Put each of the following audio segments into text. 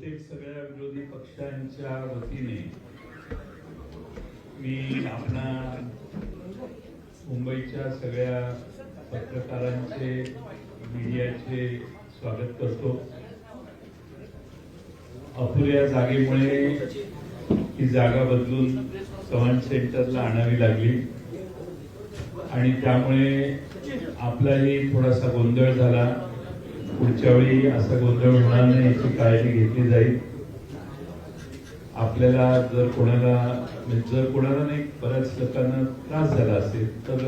बहुतेक सगळ्या विरोधी पक्षांच्या वतीने मी आपला मुंबईच्या सगळ्या पत्रकारांचे मीडियाचे स्वागत करतो। अपुऱ्या जागेमुळे ही जागा बदलून चव्हाण सेंटरला आणावी लागली आणि त्यामुळे आपलाही थोडासा गोंधळ झाला। पुढच्या वेळी असा गोंधळ होणार नाही याची काळजी घेतली जाईल। आपल्याला जर कोणाला नाही बऱ्याच लोकांना त्रास झाला असेल तर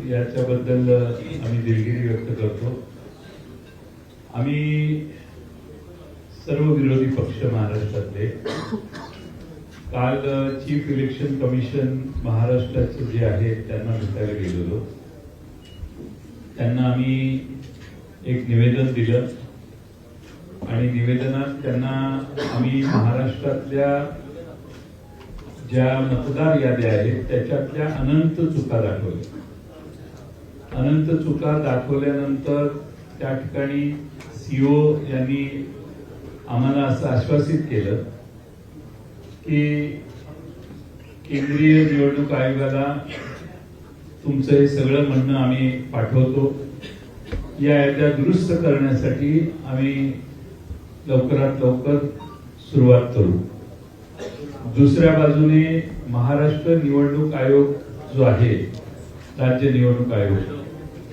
याच्याबद्दल आम्ही दिलगिरी व्यक्त करतो। आम्ही सर्व विरोधी पक्ष महाराष्ट्रातले काल चीफ इलेक्शन कमिशन महाराष्ट्राचे जे आहेत त्यांना भेटायला गेलेलो। त्यांना आम्ही एक निवेदन दिलं आणि निवेदनात त्यांना आम्ही महाराष्ट्रातल्या ज्या मतदार याद्या आहेत त्याच्यातल्या अनंत चुका दाखवल्या। अनंत चुका दाखवल्यानंतर त्या ठिकाणी सीओ यांनी आम्हाला असं आश्वासित केलं की केंद्रीय निवडणूक आयोगाला तुमचं हे सगळं म्हणणं आम्ही पाठवतो। या याद्या दुरुस्त करण्यासाठी आम्ही लवकरात लवकर सुरुवात करू। दुसऱ्या बाजूने महाराष्ट्र निवडणूक आयोग जो आहे, राज्य निवडणूक आयोग,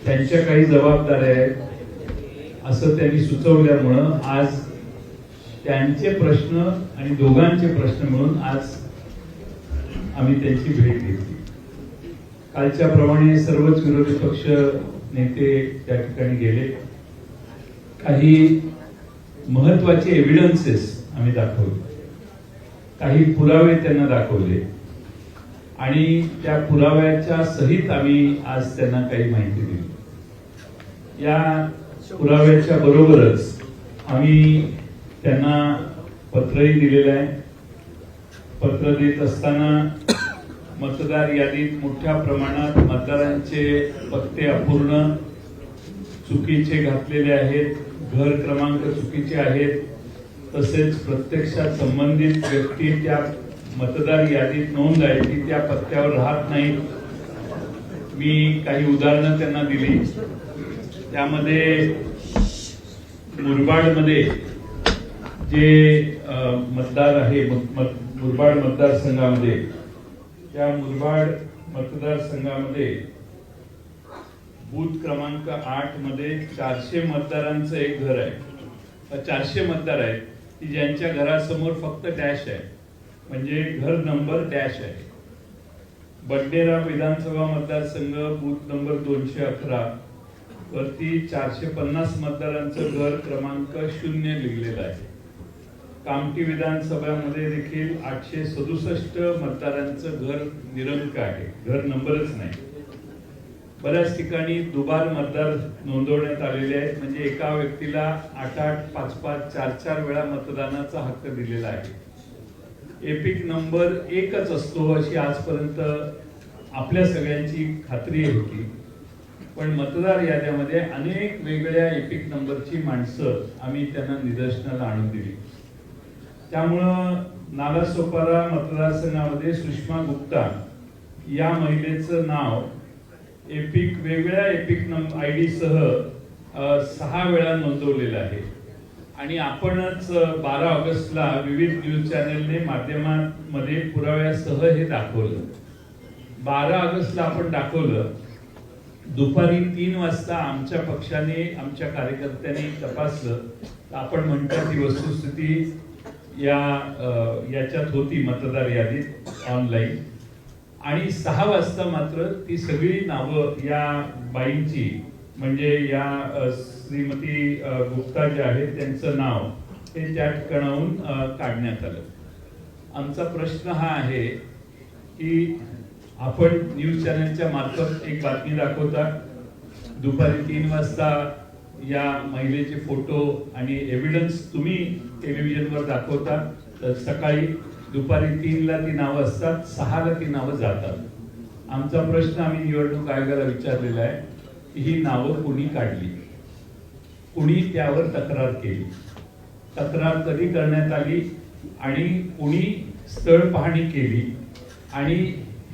त्यांच्या काही जबाबदाऱ्या आहेत असं त्यांनी सुचवल्यामुळं आज त्यांचे प्रश्न आणि दोघांचे प्रश्न म्हणून आज आम्ही त्यांची भेट घेतली। कालच्या प्रमाणे सर्वच विरोधी पक्ष नेते त्या ठिकाणी गेले। काही महत्वाचे एव्हिडन्सेस आम्ही दाखवले, काही पुरावे त्यांना दाखवले आणि त्या पुराव्याच्या सहित आम्ही आज त्यांना काही माहिती दिली। या पुराव्याच्या बरोबरच आम्ही त्यांना पत्रही दिलेलं आहे। पत्र देत असताना मतदार यादीत मोठ्या प्रमाणात मतदारांचे पत्ते अपूर्ण चुकीचे घातलेले आहेत, घर क्रमांक चुकीचे आहेत, तसेच प्रत्यक्षात संबंधित व्यक्ती त्या मतदार यादीत नोंद आहे ती त्या पत्त्यावर राहत नाही। मी काही उदाहरणं त्यांना दिली। त्यामध्ये मुरबाडमध्ये जे मतदार आहे, मुरबाड मतदारसंघामध्ये, त्या मुरबाड मतदारसंघामध्ये बूथ क्रमांक 8 मध्ये 400 मतदारांचं एक घर आहे। 400 मतदार आहेत की ज्यांच्या घरासमोर फक्त डॅश आहे, म्हणजे घर नंबर डॅश आहे। बडनेरा विधानसभा मतदारसंघ बूथ नंबर 211 वरती 450 मतदारांचं घर क्रमांक 0 लिहिलेलं आहे। कामठी विधानसभामध्ये देखील 867 मतदारांचं घर निरंक आहे, घर नंबरच नाही। बऱ्याच ठिकाणी दुबार मतदार नोंदवण्यात आलेले आहेत, म्हणजे एका व्यक्तीला 8-8, 5-5, 4-4 वेळा मतदानाचा हक्क दिलेला आहे। एपिक नंबर एकच असतो अशी आजपर्यंत आपल्या सगळ्यांची खात्री होती, पण मतदार याद्यामध्ये अनेक वेगळ्या एपिक नंबरची माणसं आम्ही त्यांना निदर्शनाला आणून दिली। त्यामुळं नालासोपारा मतदारसंघामध्ये सुषमा गुप्ता या महिलेचं नाव वेगळ्या एपिक आयडी सह 6 वेळा नोंदवलेलं आहे आणि आपणच 12 ऑगस्टला विविध न्यूज चॅनलने माध्यमांमध्ये पुराव्यासह हे दाखवलं। 12 ऑगस्टला आपण दाखवलं। दुपारी 3 वाजता आमच्या पक्षाने, आमच्या कार्यकर्त्यांनी तपासलं तर आपण म्हणता ती वस्तुस्थिती याच्यात होती मतदार यादीत ऑनलाईन, आणि 6 वाजता मात्र ती सगळी नावं या बाईंची, म्हणजे या श्रीमती गुप्ता जे आहे त्यांचं नाव ते त्या ठिकाणाहून काढण्यात आलं। आमचा प्रश्न हा आहे की आपण न्यूज चॅनलच्या मार्फत एक बातमी दाखवता, दुपारी 3 वाजता या महिलेचे फोटो आणि एव्हिडन्स तुम्ही टेलिव्हिजनवर दाखवता, तर सकाळी दुपारी 3ला ती नावं असतात, 6ला ती नावं जातात। आमचा प्रश्न आम्ही निवडणूक आयोगाला विचारलेला आहे की ही नावं कोणी काढली, कोणी त्यावर तक्रार केली। तक्रार कधी करण्यात आली आणि कुणी स्थळ पाहणी केली आणि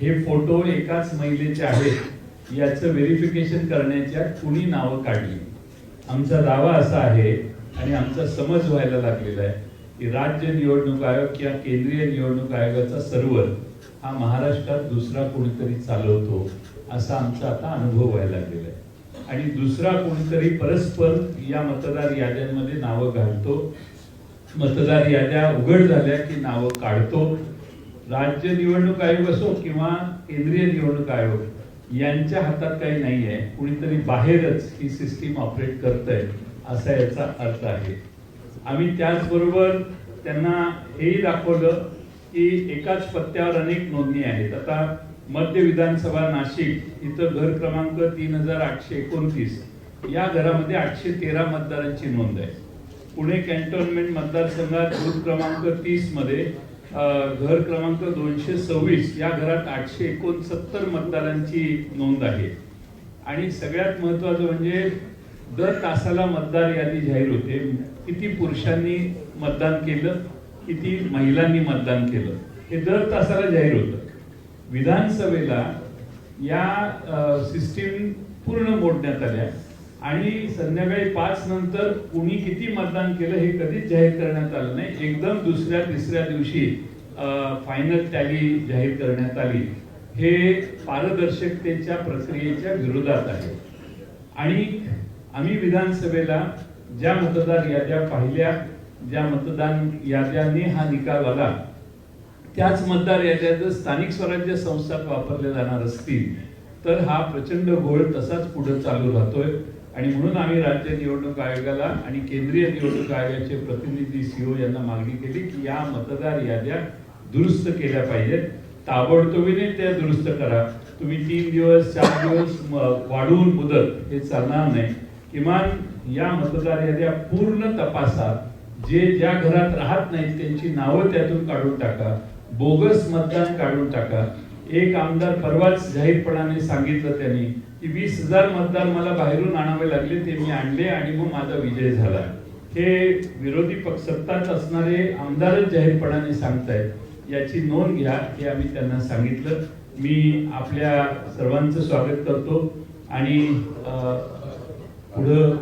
हे फोटो एकाच महिलेचे आहेत याचं व्हेरिफिकेशन करण्याच्या कुणी नावं काढली. आमचा दावा असा आहे आणि आमचा समज व्हायला लागलेला आहे की राज्य निवडणूक आयोग किंवा केंद्रीय निवडणूक आयोगाचा सर्व्हर हा महाराष्ट्रात दुसरा कोणीतरी चालवतो असा आमचा आता अनुभव व्हायला लागलेला आहे. आणि दुसरा कोणीतरी परस्पर या मतदार याद्यांमध्ये नावं घालतो, मतदार याद्या उघड झाल्या की नावं काढतो. राज्य निवडणूक आयोग असो किंवा केंद्रीय निवडणूक आयोग यांच्या हातात काही नाही आहे, कुणीतरी बाहेरच ही सिस्टीम ऑपरेट करतंय असा याचा अर्थ आहे. आम्ही त्याचबरोबर त्यांना हेही दाखवलं की एकाच पत्त्यावर अनेक नोंदणी आहेत. आता मध्य विधानसभा नाशिक इथं घर क्रमांक 3829 या घरामध्ये 813 मतदारांची नोंद आहे. पुणे कॅन्टोन्मेंट मतदारसंघात बूथ क्रमांक 30 मध्ये घर क्रमांक 226 या घरात 869 मतदारांची नोंद आहे. आणि सगळ्यात महत्वाचं म्हणजे दर तासाला मतदार यादी जाहीर होते. किती पुरुषांनी मतदान केलं, किती महिलांनी मतदान केलं हे दर तासाला जाहीर होतं. विधानसभेला या सिस्टीम पूर्ण मोडण्यात आल्या आणि संध्याकाळी 5 नंतर कुणी किती मतदान केलं हे कधीच जाहीर करण्यात आलं नाही. एकदम दुसऱ्या तिसऱ्या दिवशी फायनल टॅली जाहीर करण्यात आली. हे पारदर्शकतेच्या प्रक्रियेच्या विरोधात आहे. आणि आम्ही विधानसभेला ज्या मतदार याद्या पाहिल्या, ज्या मतदान याद्यांनी हा निकाल आला, त्याच मतदार याद्या जर स्थानिक स्वराज्य संस्थात वापरल्या जाणार असतील तर हा प्रचंड घोळ तसाच पुढे चालू राहतोय. आणि म्हणून आम्ही राज्य निवडणूक आयोगाला आणि केंद्रीय निवडणूक आयोगाचे प्रतिनिधी सीओ यांना मागणी केली की या मतदार याद्या दुरुस्त केल्या पाहिजेत. ताबडतोबीने त्या दुरुस्त करा. तुम्ही 3 दिवस 4 दिवस वाढवून मुदत हे चालणार नाही. किमान या मतदार याद्या पूर्ण तपासा. जे ज्या घरात राहत नाहीत त्यांची नावं त्यातून काढून टाका. बोगस मतदान काढून टाका. एक आमदार परवाच जाहीरपणाने सांगितलं त्यांनी की 20,000 मतदार मला बाहेरून आणावे लागले, ते मी आणले आणि मग माझा विजय झाला. हे विरोधी पक्ष सत्ताच असणारे आमदारच जाहीरपणाने सांगतायत. याची नोंद घ्या हे आम्ही त्यांना सांगितलं. मी आपल्या सर्वांचं स्वागत करतो आणि पुढं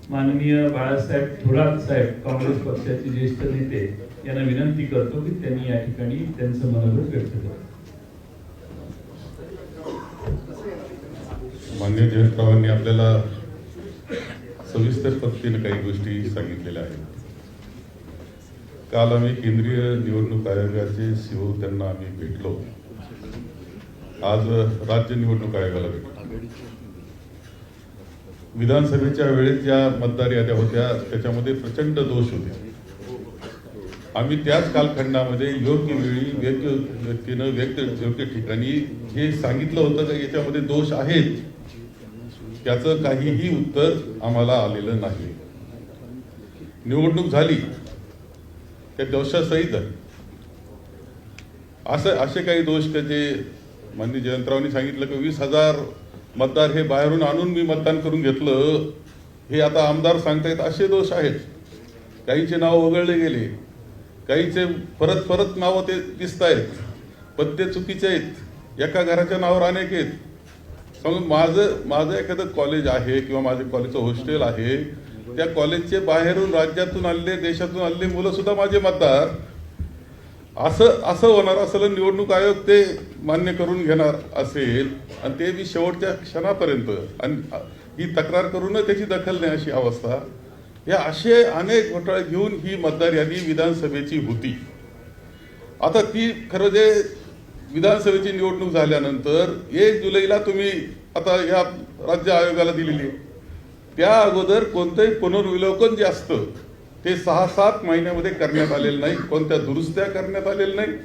माननीय बाळासाहेब थोरात साहेब काँग्रेस पक्षाचे ज्येष्ठ नेते यांना विनंती करतो की त्यांनी या ठिकाणी त्यांचं मनोगत व्यक्त करावं. माननीय जयंतरावांनी आपल्याला सविस्तर पद्धतीने काही गोष्टी सांगितलेल्या आहेत. काल आम्ही केंद्रीय निवडणूक आयोगाचे सीओ त्यांना आम्ही भेटलो. आज राज्य निवडणूक आयोगाला भेटलो. विधानसभेच्या वेळेस ज्या मतदार याद्या होत्या त्याच्यामध्ये प्रचंड दोष होते. आम्ही त्याच कालखंडामध्ये योग्य वेळी योग्य व्यक्तीनं योग्य ठिकाणी हे सांगितलं होतं की याच्यामध्ये दोष आहेत. त्याचं काहीही उत्तर आम्हाला आलेलं नाही. निवडणूक झाली त्या दोषासहित असे काही दोष का जे माननीय जयंतरावांनी सांगितलं की 20,000 मतदार हे बाहेरून आणून मी मतदान करून घेतलं, हे आता आमदार सांगतायत असे दोष आहेत. काहींचे नाव वगळले गेले, काहींचे परत नावं ते दिसत आहेत, पत्ते चुकीचे आहेत, एका घराच्या नावावर अनेक आहेत. माझं एखादं कॉलेज आहे किंवा माझं कॉलेजचं हॉस्टेल आहे, त्या कॉलेजचे बाहेरून राज्यातून आलेले देशातून आलेले मुलं सुद्धा माझे मतदार, असं होणार असेल. निवडणूक आयोग ते मान्य करून घेणार असेल आणि ते बी शेवटच्या क्षणापर्यंत आणि ही तक्रार करून त्याची दखल नाही अशी अवस्था. या असे अनेक घोटाळे घेऊन ही मतदार यादी विधानसभेची होती. आता ती खरं जे विधानसभेची निवडणूक झाल्यानंतर 1 जुलैला तुम्ही आता या राज्य आयोगाला दिलेली, त्या अगोदर कोणतंही पुनर्विलोकन जे असतं ते 6-7 महिन्यामध्ये करण्यात आलेलं नाही. कोणत्या दुरुस्त्या करण्यात आलेल्या नाही.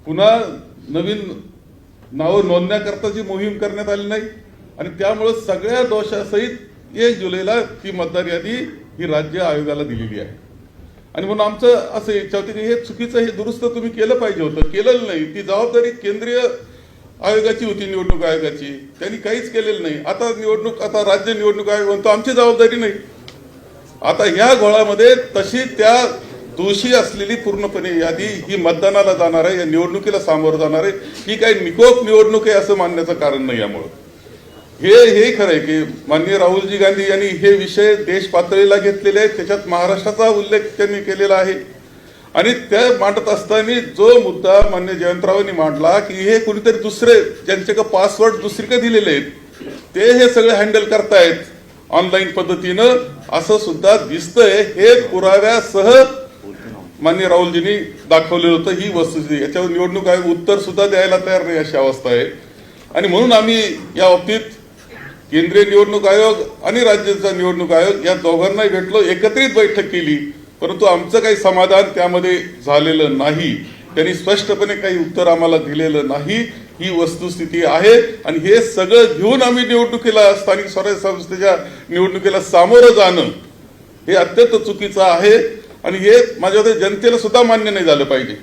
पुन्हा नवीन नावं नोंदण्याकरताची मोहीम करण्यात आली नाही. आणि त्यामुळे सगळ्या दोषासहित 1 जुलैला ती मतदार यादी ही राज्य आयोगाला दिलेली आहे. आणि म्हणून आमचं असं इच्छा होती की हे चुकीचं, हे दुरुस्त तुम्ही केलं पाहिजे होतं, केलेलं नाही. ती जबाबदारी केंद्रीय आयोगाची होती, निवडणूक आयोगाची, त्यांनी काहीच केलेलं नाही. आता राज्य निवडणूक आयोग म्हणतो आमची जबाबदारी नाही. आता ह्या घोळामध्ये तशी त्या दोषी असलेली पूर्णपणे यादी ही मतदानाला जाणार आहे, या निवडणुकीला सामोरं जाणार आहे. ही काही निकोप निवडणूक आहे असं मानण्याचं कारण नाही. यामुळं हे खरं आहे की माननीय राहुलजी गांधी यांनी हे विषय देश पातळीला घेतलेले आहेत. त्याच्यात महाराष्ट्राचा उल्लेख त्यांनी केलेला आहे आणि त्या मांडत असताना जो मुद्दा मान्य जयंतरावांनी मांडला की हे कुणीतरी दुसरे ज्यांचे पासवर्ड दुसरीकडे दिलेले आहेत ते हे सगळे हँडल करतायत ऑनलाईन पद्धतीनं, असं सुद्धा दिसतंय. हे पुराव्यासह माननीय राहुलजींनी दाखवलेलं होतं. ही वस्तुस्थिती, याच्यावर निवडणूक आयोग उत्तर सुद्धा द्यायला तयार नाही अशी अवस्था आहे. आणि म्हणून आम्ही या बाबतीत केंद्रीय निवडणूक आयोग आणि राज्याचा निवडणूक आयोग या दोघांनाही भेटलो, एकत्रित बैठक केली, परंतु आमचं काही समाधान त्यामध्ये झालेलं नाही. त्यांनी स्पष्टपणे काही उत्तर आम्हाला दिलेलं नाही. ही वस्तुस्थिती आहे आणि हे सगळं घेऊन आम्ही निवडणुकीला, स्थानिक स्वराज्य संस्थेच्या निवडणुकीला सामोरं जाणं हे अत्यंत चुकीचं आहे आणि हे माझ्या मते जनतेला सुद्धा मान्य नाही झालं पाहिजे.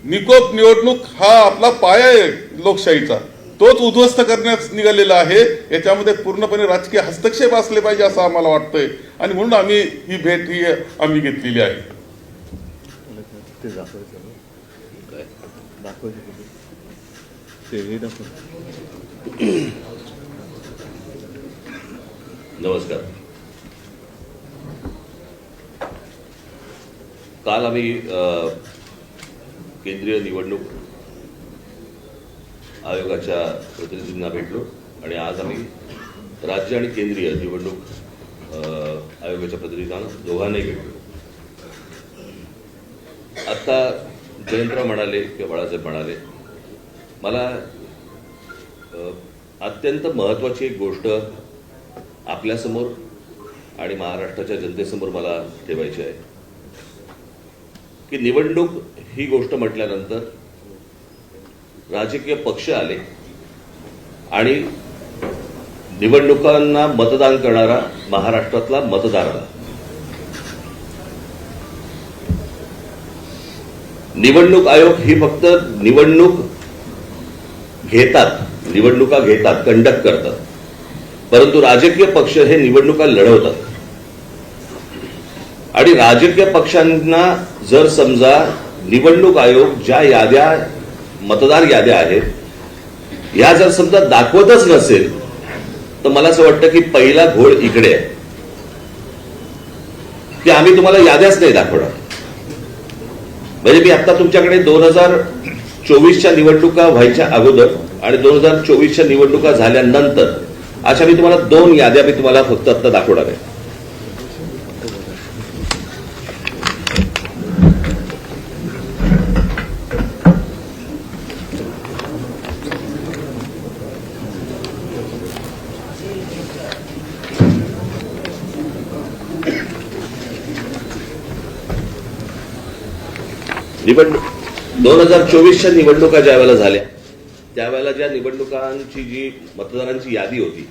निकोप निवडणूक हा आपला पाया आहे लोकशाहीचा, तोच उद्ध्वस्त करण्यास निघालेला आहे. याच्यामध्ये पूर्णपणे राजकीय हस्तक्षेप असले पाहिजे असं आम्हाला वाटतंय आणि म्हणून आम्ही ही भेट आम्ही घेतलेली आहे. नमस्कार. काल आम्ही केंद्रीय निवडणूक आयोगाच्या प्रतिनिधींना भेटलो आणि आज आम्ही राज्य आणि केंद्रीय निवडणूक आयोगाच्या प्रतिनिधींना दोघांनाही भेटलो. आता जयंतराव म्हणाले किंवा बाळासाहेब म्हणाले, मला अत्यंत महत्त्वाची एक गोष्ट आपल्यासमोर आणि महाराष्ट्राच्या जनतेसमोर मला ठेवायची आहे की निवडणूक ही गोष्ट म्हटल्यानंतर राजकीय पक्ष आले आणि निवडणुकांना मतदान करणारा महाराष्ट्रातला मतदार आला. निवडणूक आयोग ही फक्त निवडणुका घेतात, कंडक्ट करतात, परंतु राजकीय पक्ष हे निवडणुका लढवतात. आणि राजकीय पक्षांना जर समजा निवडणूक आयोग ज्या याद्या, मतदार याद्या आहेत ह्या जर समजा दाखवतच नसेल तर मला असं वाटतं की पहिला घोळ इकडे आहे की आम्ही तुम्हाला याद्याच नाही दाखवणार. म्हणजे मी आता तुमच्याकडे 2024च्या निवडणुका व्हायच्या अगोदर आणि 2024च्या निवडणुका झाल्यानंतर अशा मी तुम्हाला 2 याद्या मी तुम्हाला फक्त आता दाखवणार आहे. निवडणूक 2024च्या निवडणुका ज्या वेळेला झाल्या त्यावेळेला ज्या निवडणुकांची जी मतदारांची यादी होती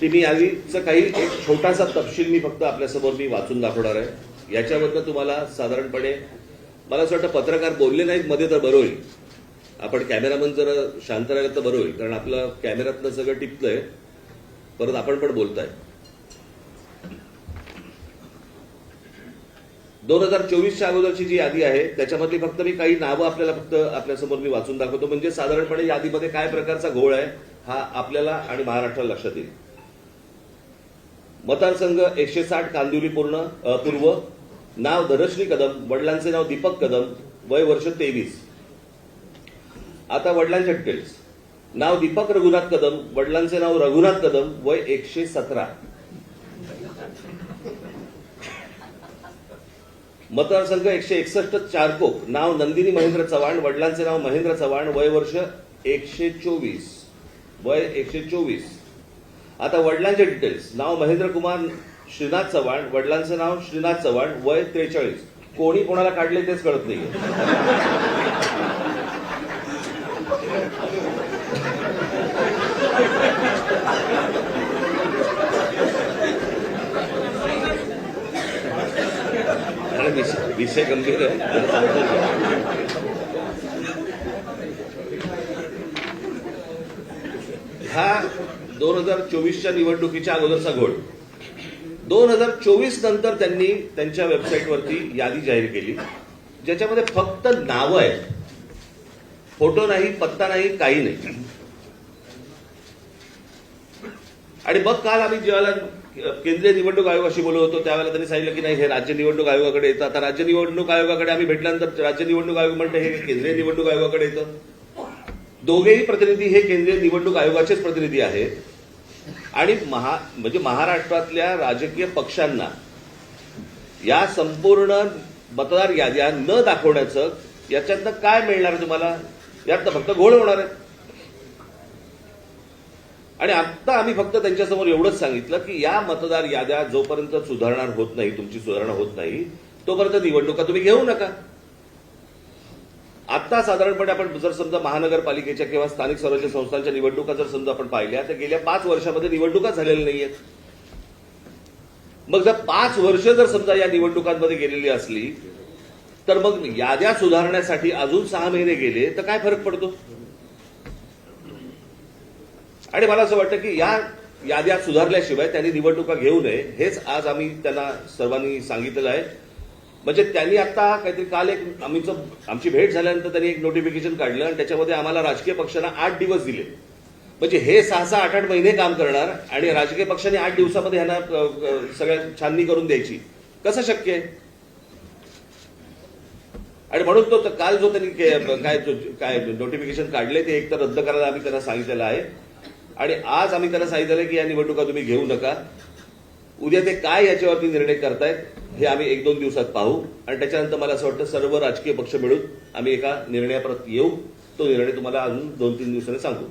ती मी यादीचा काही एक छोटासा तपशील मी फक्त आपल्यासमोर मी वाचून दाखवणार आहे. याच्यावरनं तुम्हाला साधारणपणे मला असं वाटतं पत्रकार बोलले नाहीत मध्ये तर बरं होईल, आपण कॅमेरामन जर शांत राहिलं तर बरं होईल, कारण आपलं कॅमेऱ्यातनं सगळं टिपतंय, परत आपण पण बोलताय. 2024च्या अगोदरची जी यादी आहे त्याच्यामधली फक्त मी काही नावं आपल्याला फक्त आपल्यासमोर मी वाचून दाखवतो, म्हणजे साधारणपणे यादीमध्ये काय प्रकारचा घोळ आहे हा आपल्याला आणि महाराष्ट्राला लक्षात येईल. मतदारसंघ 160 कांदिवली पूर्व, नाव धनश्री कदम, वडिलांचे नाव दीपक कदम, वय वर्ष 23. आता वडिलांचे डिटेल्स. नाव दीपक रघुनाथ कदम, वडिलांचे नाव रघुनाथ कदम, वय 117. मतदारसंघ 161 चारकोप, नाव नंदिनी महेंद्र चव्हाण, वडिलांचे नाव महेंद्र चव्हाण, वय वर्ष 124, वय 124. आता वडिलांचे डिटेल्स. नाव महेंद्र कुमार श्रीनाथ चव्हाण, वडिलांचे नाव श्रीनाथ चव्हाण, वय 43. कोणी कोणाला काढले तेच कळत नाही. विषय गंभीर आहे. ह्या 2024च्या निवडणुकीच्या अगोदरचा घोळ 2024 नंतर त्यांनी त्यांच्या वेबसाईटवरती यादी जाहीर केली, ज्याच्यामध्ये फक्त नावं आहेत, फोटो नाही, पत्ता नाही, काही नाही. आणि मग काल आम्ही ज्यावेळेला केंद्रीय निवडणूक आयोगाशी बोलत होतो त्यावेळेला त्यांनी सांगितलं की नाही, हे राज्य निवडणूक आयोगाकडे येतं. आता राज्य निवडणूक आयोगाकडे आम्ही भेटल्यानंतर राज्य निवडणूक आयोग म्हणते हे केंद्रीय निवडणूक आयोगाकडे येतं. दोघेही प्रतिनिधी हे केंद्रीय निवडणूक आयोगाचेच प्रतिनिधी आहेत. आणि म्हणजे महाराष्ट्रातल्या राजकीय पक्षांना या संपूर्ण मतदार याद्या न दाखवण्याचं याच्यातनं काय मिळणार तुम्हाला? यातनं फक्त घोळ होणार आहे. आणि आता आम्ही फक्त त्यांच्यासमोर एवढंच सांगितलं की या मतदार याद्या जोपर्यंत सुधारणा होत नाही, तुमची सुधारणा होत नाही, तोपर्यंत निवडणुका तुम्ही घेऊ नका. आता साधारणपणे आपण जर समजा महानगरपालिकेच्या किंवा स्थानिक स्वराज्य संस्थांच्या निवडणुका जर समजा आपण पाहिल्या तर गेल्या 5 वर्षामध्ये निवडणुका झालेल्या नाहीयेत. मग जर 5 वर्ष जर समजा या निवडणुकांमध्ये गेलेली असली तर मग याद्या सुधारण्यासाठी अजून 6 महिने गेले तर काय फरक पडतो? आणि मला असं वाटतं की या याद्या सुधारल्याशिवाय त्यांनी निवडणुका घेऊ नये, हेच आज आम्ही त्यांना सर्वांनी सांगितलेलं आहे. म्हणजे त्यांनी आता काहीतरी काल आमची भेट झाल्यानंतर त्यांनी एक नोटिफिकेशन काढलं आणि त्याच्यामध्ये आम्हाला राजकीय पक्षांना 8 दिवस दिले. म्हणजे हे 6-6, 8-8 महिने काम करणार आणि राजकीय पक्षांनी 8 दिवसामध्ये ह्यांना सगळ्या छाननी करून द्यायची, कसं शक्य आहे? आणि म्हणून तो काल जो त्यांनी काय नोटिफिकेशन काढले ते एकतर रद्द करायला आम्ही त्यांना सांगितलेलं आहे. आणि आज आम्ही त्यांना सांगितलं की या निवडणुका तुम्ही घेऊ नका. उद्या ते काय याच्यावरती निर्णय करतायत हे आम्ही 1-2 दिवसात पाहू आणि त्याच्यानंतर मला असं वाटतं सर्व राजकीय पक्ष मिळून आम्ही एका निर्णयापर्यंत येऊ. तो निर्णय तुम्हाला अजून 2-3 दिवसांनी सांगू.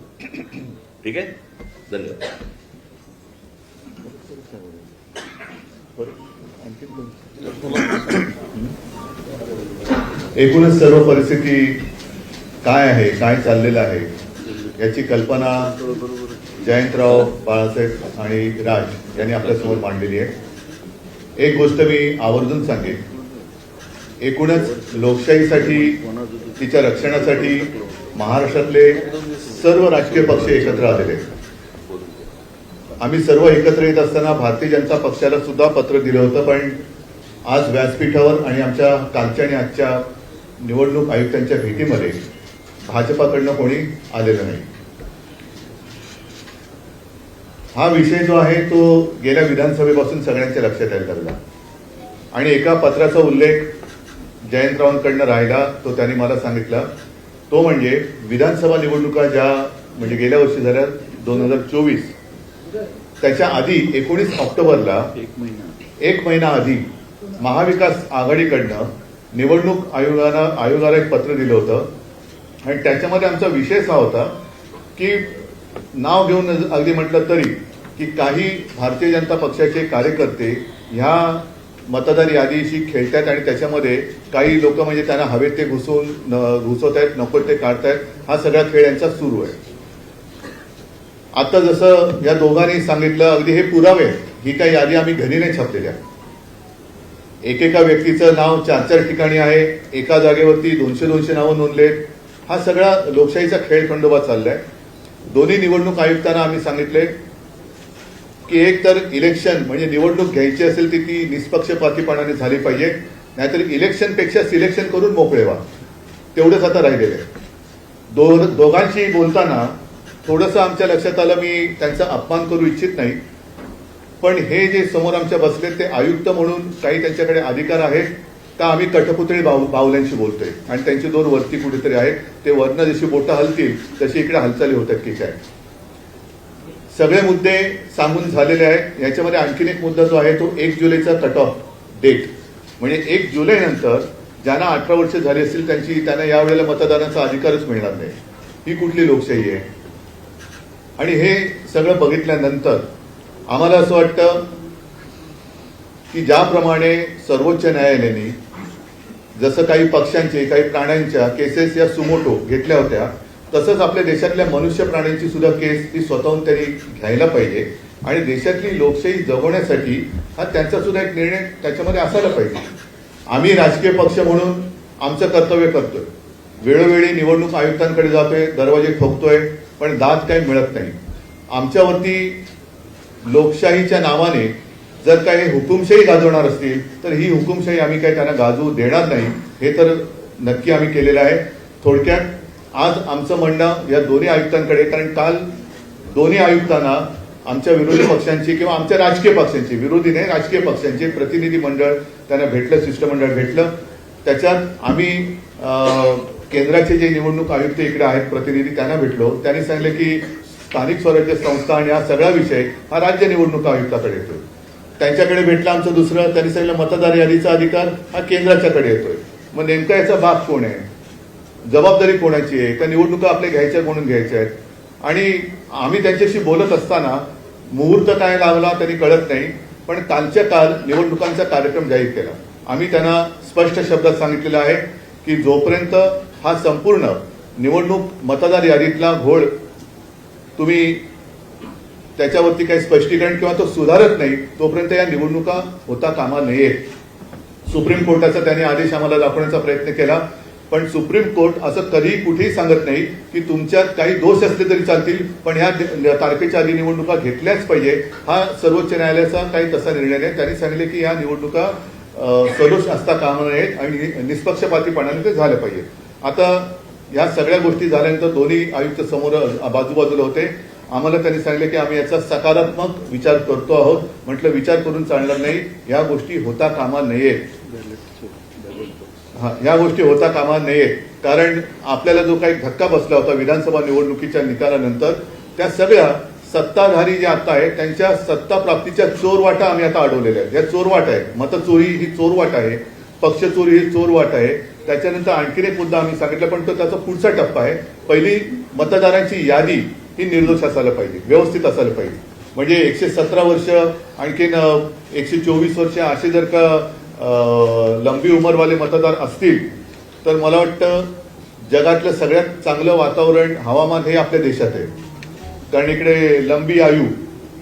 ठीक आहे, धन्यवाद. एकूणच सर्व परिस्थिती काय आहे, काय चाललेलं आहे याची कल्पना जयंतराव, बाळासाहेब आणि राज यांनी आपल्यासमोर मांडलेली आहे. एक गोष्ट मी आवर्जून सांगेन, एकूणच लोकशाहीसाठी, तिच्या रक्षणासाठी महाराष्ट्रातले सर्व राजकीय पक्ष एकत्र आलेले आहेत. आम्ही सर्व एकत्र येत असताना भारतीय जनता पक्षाला सुद्धा पत्र दिलं होतं, पण आज व्यासपीठावर आणि आमच्या कालच्या आणि आजच्या निवडणूक आयुक्तांच्या भेटीमध्ये भाजपाकडनं कोणी आलेलं नाही. हा विषय जो आहे तो गेल्या विधानसभेपासून सगळ्यांच्या लक्षात यायला लागला आणि एका पत्राचा उल्लेख जयंतरावांकडनं राहिला, तो त्यांनी मला सांगितला. तो म्हणजे विधानसभा निवडणुका ज्या म्हणजे गेल्या वर्षी झाल्या 2024, त्याच्या आधी 19 ऑक्टोबरला 1 महिना आधी महाविकास आघाडीकडनं निवडणूक आयोगाला एक पत्र दिलं होतं आणि त्याच्यामध्ये आमचा विषय असा होता की नाव घेऊन अगदी म्हटलं तरी की काही भारतीय जनता पक्षाचे कार्यकर्ते ह्या मतदार यादीशी खेळतात आणि त्याच्यामध्ये काही लोक म्हणजे त्यांना हवेत ते घुसवतायत, नको ते काढतायत. हा सगळा खेळ यांचा सुरू आहे. आता जसं या दोघांनी सांगितलं, अगदी हे पुरावे, ही काही यादी आम्ही घरी नाही छापलेल्या. एकेका व्यक्तीचं नाव 4-4 ठिकाणी आहे, एका जागेवरती 200-200 नावं नोंदलेत. हा सगळा लोकशाहीचा खेळ खंडोबा चाललाय. दोन्ही निवडणूक आयुक्तांना आम्ही सांगितले की एक तर इलेक्शन म्हणजे निवडणूक घ्यायची असेल ती निष्पक्षपातीपणाने झाली पाहिजे, नाहीतर इलेक्शनपेक्षा सिलेक्शन करून मोकळे व्हा. तेवढंच आता राहिलेलं आहे. दोघांशी बोलताना थोडंसं आमच्या लक्षात आलं, मी त्यांचा अपमान करू इच्छित नाही, पण हे जे समोर आमच्या बसलेत ते आयुक्त म्हणून काही त्यांच्याकडे अधिकार आहेत का आम्ही कठपुतळी बाहुल्यांशी बोलतोय आणि त्यांची 2 वरती कुठेतरी आहेत, ते वरनं जशी बोटं हलतील तशी इकडे हालचाली होतात की काय. सगळे मुद्दे सांगून झालेले आहेत. याच्यामध्ये आणखीन एक मुद्दा जो आहे तो 1 जुलैचा कट ऑफ डेट, म्हणजे 1 जुलै नंतर ज्यांना 18 वर्ष झाली असतील त्यांना यावेळेला मतदानाचा अधिकारच मिळणार नाही. ही कुठली लोकशाही आहे? आणि हे सगळं बघितल्यानंतर आम्हाला असं वाटतं की ज्याप्रमाणे सर्वोच्च न्यायालयाने जसं काही पक्षांचे, काही प्राण्यांच्या केसेस या सुमोटो घेतल्या होत्या, तसंच आपल्या देशातल्या मनुष्य प्राण्यांची सुद्धा केस ती स्वतःहून त्यांनी घ्यायला पाहिजे आणि देशातली लोकशाही जगवण्यासाठी हा त्यांचा सुद्धा एक निर्णय त्याच्यामध्ये असायला पाहिजे. आम्ही राजकीय पक्ष म्हणून आमचं कर्तव्य करतोय, वेळोवेळी निवडणूक आयुक्तांकडे जातोय, दरवाजे ठोकतोय, पण दाद काही मिळत नाही. आमच्यावरती लोकशाहीच्या नावाने जर काही हुकुमशाही गाजवणार असतील तर ही हुकुमशाही आम्ही काही त्यांना गाजवू देणार नाही, हे तर नक्की आम्ही केलेलं आहे. थोडक्यात आज आमचं म्हणणं या दोन्ही आयुक्तांकडे, कारण काल दोन्ही आयुक्तांना आमच्या विरोधी पक्षांची किंवा आमच्या राजकीय पक्षांची, विरोधी नाही राजकीय पक्षांचे प्रतिनिधी मंडळ त्यांना भेटलं, शिष्टमंडळ भेटलं. त्याच्यात आम्ही केंद्राचे जे निवडणूक आयुक्त इकडे आहेत प्रतिनिधी त्यांना भेटलो. त्यांनी सांगितलं की स्थानिक स्वराज्य संस्था आणि हा सगळा विषय हा राज्य निवडणूक आयुक्ताकडे येतोय. त्यांच्याकडे भेटलं आमचं दुसरं, त्यांनी सांगितलं मतदार यादीचा अधिकार हा केंद्राच्याकडे येतोय. मग नेमका याचा बाब कोण आहे, जबाबदारी कोणाची आहे, का निवडणुका आपल्या घ्यायच्या म्हणून घ्यायच्या आहेत. आणि आम्ही त्यांच्याशी बोलत असताना मुहूर्त काय लावला त्यांनी कळत नाही, पण कालच्या काल निवडणुकांचा कार्यक्रम जाहीर केला. आम्ही त्यांना स्पष्ट शब्दात सांगितलेलं आहे की जोपर्यंत हा संपूर्ण निवडणूक मतदार यादीतला घोळ तुम्ही त्याच्यावरती काही स्पष्टीकरण किंवा तो सुधारत नाही तोपर्यंत या निवडणुका होता कामा नयेत. सुप्रीम कोर्टाचा त्यांनी आदेश आम्हाला दाखवण्याचा प्रयत्न केला, पण सुप्रीम कोर्ट असं कधीही कुठेही सांगत नाही की तुमच्यात काही दोष असले तरी चालतील, पण ह्या तारखेच्या आधी निवडणुका घेतल्याच पाहिजे. हा सर्वोच्च न्यायालयाचा काही तसा निर्णय नाही. त्यांनी सांगितले की या निवडणुका सदोष असता कामा नयेत आणि निष्पक्षपातीपणाने ते झालं पाहिजे. आता या सगळ्या गोष्टी झाल्यानंतर दोन्ही आयुक्त समोर बाजूबाजूला होते. आम्हाला त्यांनी सांगितले की आम्ही याचा सकारात्मक विचार करतो आहोत. म्हटलं विचार करून चालणार नाही, या गोष्टी होता कामा नयेत. या गोष्टी होता कामा नयेत, कारण आपल्याला जो काही धक्का बसला होता विधानसभा निवडणुकीच्या निकालानंतर, त्या सगळ्या सत्ताधारी जे आता आहेत त्यांच्या सत्ता प्राप्तीच्या चोरवाटा आम्ही आता अडवलेल्या आहेत. या चोरवाट आहे, मतचोरी ही चोरवाट आहे, पक्षचोरी ही चोरवाट आहे. त्याच्यानंतर आणखीन एक मुद्दा आम्ही सांगितला, पण तो त्याचा पुढचा टप्पा आहे. पहिली मतदारांची यादी ही निर्दोष असायला पाहिजे, व्यवस्थित असायला पाहिजे. म्हणजे 117 वर्ष आणखीन 124 वर्ष असे जर का लंबी उमरवाले मतदार असतील तर मला वाटतं जगातलं सगळ्यात चांगलं वातावरण, हवामान हे आपल्या देशात आहे. कारण इकडे लंबी आयु,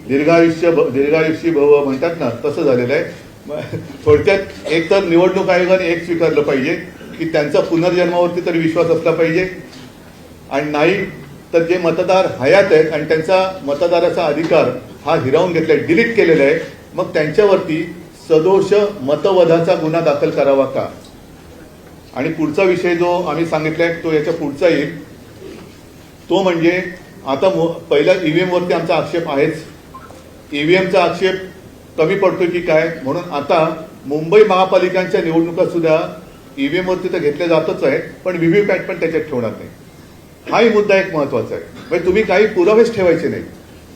दीर्घायुष्य भव म्हणतात ना, तसं झालेलं आहे. थोडक्यात एक तर निवडणूक आयोगाने एक स्वीकारलं पाहिजे की त्यांचा पुनर्जन्मावरती तरी विश्वास असला पाहिजे, आणि नाही तर जे मतदार हयात आहेत आणि त्यांचा मतदाराचा अधिकार हा हिरावून घेतलाय, डिलीट केलेला आहे, मग त्यांच्यावरती सदोष मतवधाचा गुन्हा दाखल करावा का. आणि पुढचा विषय जो आम्ही सांगितलाय तो याच्या पुढचा येईल, तो म्हणजे आता पहिला ईव्हीएम वरती आमचा आक्षेप आहेच. ईव्हीएमचा आक्षेप कमी पडतोय की काय, म्हणून आता मुंबई महापालिकांच्या निवडणुका सुद्धा ईव्हीएम वरती तर घेतल्या जातच आहे, पण व्हीव्हीपॅट पण त्याच्यात ठेवणार नाही. हाही मुद्दा एक महत्वाचा आहे. म्हणजे तुम्ही काही पुरावेच ठेवायचे नाही.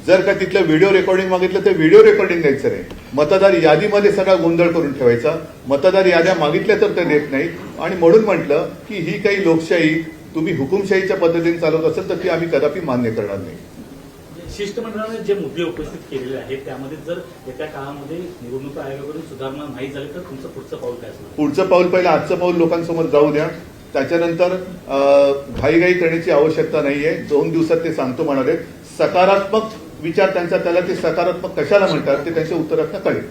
जर का तिथलं व्हिडिओ रेकॉर्डिंग मागितलं तर व्हिडिओ रेकॉर्डिंग द्यायचं नाही. मतदार यादीमध्ये सगळा गोंधळ करून ठेवायचा. मतदार याद्या मागितल्या तर ते देत नाही. आणि म्हणून म्हटलं की ही काही लोकशाही तुम्ही हुकुमशाहीच्या पद्धतीने चालवत असेल तर ती आम्ही कदापि मान्य करणार नाही. शिष्टमंडळाने जे मुद्दे उपस्थित केलेले आहेत त्यामध्ये जर येत्या काळामध्ये निवडणूक आयोगाकडून सुधारणा नाही झाली तर तुमचं पुढचं पाऊल काय असणार? पुढचं पाऊल पहिलं आजचं पाऊल लोकांसमोर जाऊ द्या. त्याच्यानंतर घाईघाई करण्याची आवश्यकता नाहीये. 2 दिवसात ते सांगतो म्हणाले. सकारात्मक विचार त्यांचा, त्याला ते सकारात्मक कशाला म्हणतात ते त्यांच्या उत्तरात कळेल.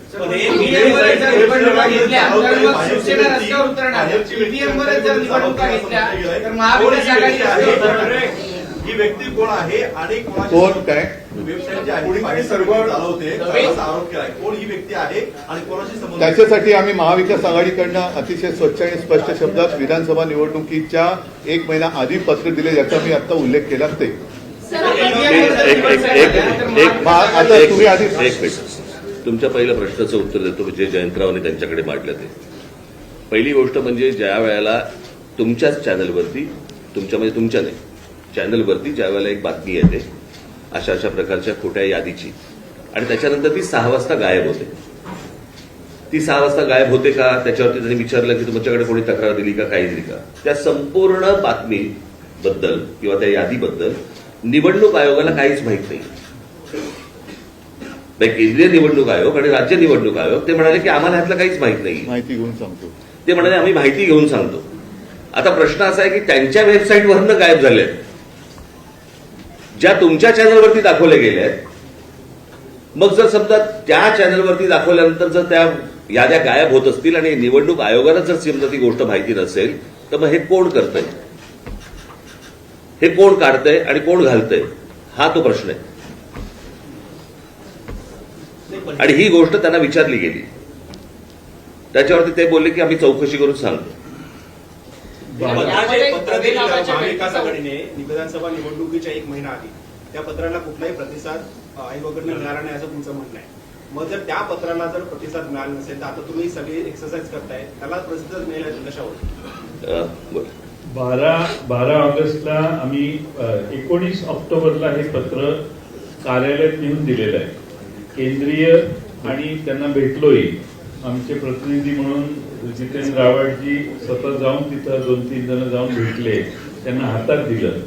ही व्यक्ती कोण आहे आणि कोण काय आरोप केलाय, कोण ही व्यक्ती आहे आणि कोणाशी संबंध. त्याच्यासाठी आम्ही महाविकास आघाडीकडनं अतिशय स्वच्छ आणि स्पष्ट शब्दात विधानसभा निवडणुकीच्या 1 महिना आधी पत्र दिले, याचा मी आता उल्लेख केला. ते आता तुम्ही आधी तुमच्या पहिल्या प्रश्नाचं उत्तर देतो जे जयंतरावांनी त्यांच्याकडे मांडलं. ते पहिली गोष्ट म्हणजे ज्या वेळेला तुमच्याच चॅनलवरती, तुमच्या म्हणजे तुमच्या नाही चॅनलवरती ज्या वेळेला एक बातमी येते अशा प्रकारच्या खोट्या यादीची, आणि त्याच्यानंतर ती 6 वाजता गायब होते. ती 6 वाजता गायब होते का, त्याच्यावरती त्यांनी विचारलं की तुमच्याकडे कोणी तक्रार दिली का, काही दिली का. त्या संपूर्ण बातमीबद्दल किंवा त्या यादीबद्दल निवडणूक आयोगाला काहीच माहित नाही. केंद्रीय निवडणूक आयोग आणि राज्य निवडणूक आयोग ते म्हणाले की आम्हाला ह्यातलं काहीच माहित नाही, माहिती घेऊन सांगतो. ते म्हणाले आम्ही माहिती घेऊन सांगतो. आता प्रश्न असा आहे की त्यांच्या वेबसाईटवरनं गायब झाले आहेत, ज्या तुमच्या चॅनलवरती दाखवले गेले आहेत. मग जर समजा त्या चॅनलवरती दाखवल्यानंतर जर त्या याद्या गायब होत असतील आणि निवडणूक आयोगाला जर समजा ती गोष्ट माहिती नसेल तर मग हे कोण करतंय, हे कोण काढतंय आणि कोण घालतंय, हा तो प्रश्न आहे. आणि ही गोष्ट त्यांना विचारली गेली. त्याच्यावरती ते बोलले की आम्ही चौकशी करून सांगतो. पत्र दिलं महाविकास आघाडीने विधानसभा निवडणुकीच्या 1 महिना आधी, त्या पत्राला कुठलाही प्रतिसाद आयोगाकडून मिळाला नाही असं तुमचं म्हणणं आहे. मग जर त्या पत्राला जर प्रतिसाद मिळाला नसेल तर आता तुम्ही सगळी एक्सरसाइज करताय, त्याला प्रतिसाद मिळाला कशावर? 12 ऑगस्टला आम्ही 19 ऑक्टोबरला हे पत्र कार्यालयात नेऊन दिलेलं आहे. केंद्रीय आणि त्यांना भेटलोही. आमचे प्रतिनिधी म्हणून जितेंद्र रावळजी स्वतः जाऊन तिथं 2-3 जण जाऊन भेटले, त्यांना हातात दिलं,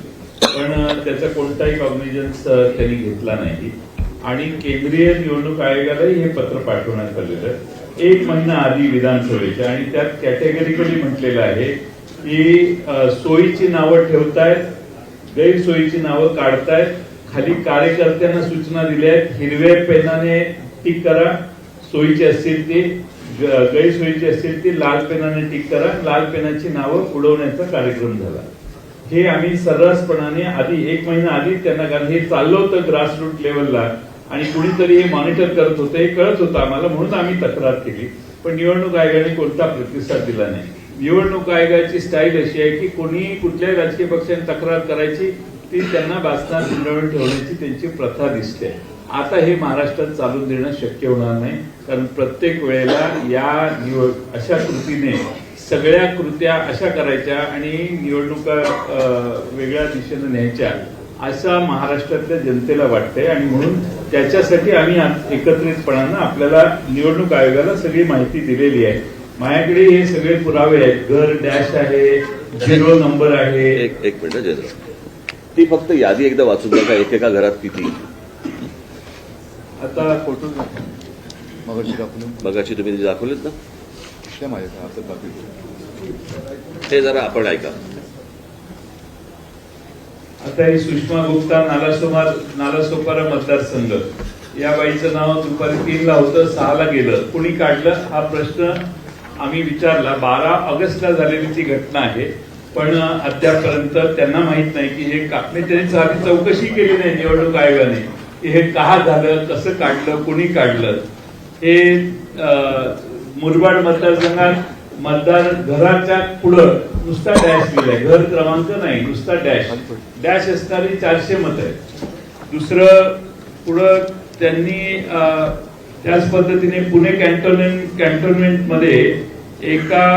पण त्याचा कोणताही कॉग्निजन्स त्यांनी घेतला नाही. आणि केंद्रीय निवडणूक आयोगालाही हे पत्र पाठवण्यात आलेलं 1 महिना आधी विधानसभेच्या, आणि त्यात कॅटेगरिकली म्हटलेलं आहे की सोयीची नावं ठेवतायत, गैरसोयीची नावं काढतायत, खाली कार्यकर्त्यांना सूचना दिल्या आहेत, हिरव्या पेनाने टिक करा सोयीची असतील ती, गैरसोयीची असतील ती लाल पेनाने टिक करा. लाल पेनाची नावं उडवण्याचा कार्यक्रम झाला. हे आम्ही सर्रासपणाने आधी 1 महिना आधी त्यांना, कारण हे चाललं होतं ग्रासरूट लेवलला आणि कुणीतरी हे मॉनिटर करत होतं, हे कळत होतं आम्हाला, म्हणून आम्ही तक्रार केली. पण निवडणूक आयोगाने कोणता प्रतिसाद दिला नाही. निवडणूक आयोगाची स्टाईल अशी आहे की कोणी कुठल्याही राजकीय पक्षाने तक्रार करायची, ती त्यांना बासनात गुंडाळून ठेवण्याची त्यांची प्रथा दिसते. आता हे महाराष्ट्रात चालून देणं शक्य होणार नाही, कारण प्रत्येक वेळेला या अशा कृतीने सगळ्या कृत्या अशा करायच्या आणि निवडणुका वेगळ्या दिशेने न्यायच्या असं महाराष्ट्रातल्या जनतेला वाटतंय. आणि म्हणून त्याच्यासाठी आम्ही एकत्रितपणानं आपल्याला निवडणूक आयोगाला सगळी माहिती दिलेली आहे. माझ्याकडे हे सगळे पुरावे आहेत. घर डॅश आहे, 0 नंबर आहे. एक मिनिट जयंतराव, ती फक्त यादी एकदा वाचून बघा, एकेका घरात किती. आता फोटो मगाशी तुम्ही जे दाखवलेत ना, त्या माझ्या हातात दाखवले, ते जरा आपण ऐका. आता ही सुषमा गुप्ता नालासोपारा मतदारसंघ, या बाईचं नाव दुपारी 3ला होतं, 6ला गेलं. कुणी काढलं हा प्रश्न आम्ही विचारला. 12 ऑगस्टला झालेली ती घटना आहे, पण अद्यापर्यंत त्यांना माहित नाही की हे कापणे, त्यांनी आधी चौकशी केली नाही निवडणूक आयोगाने की हे का झालं, कसं काढलं, कुणी काढलं. हे मुरबाड मतदारसंघात मतदार घराच्या पुढं नुसता डॅश दिलाय, घर क्रमांक नाही, नुसता डॅश असणारी 400 मत आहेत. दुसरं पुढं त्यांनी त्याच पद्धतीने पुणे कॅन्टोन्मेंट मध्ये एका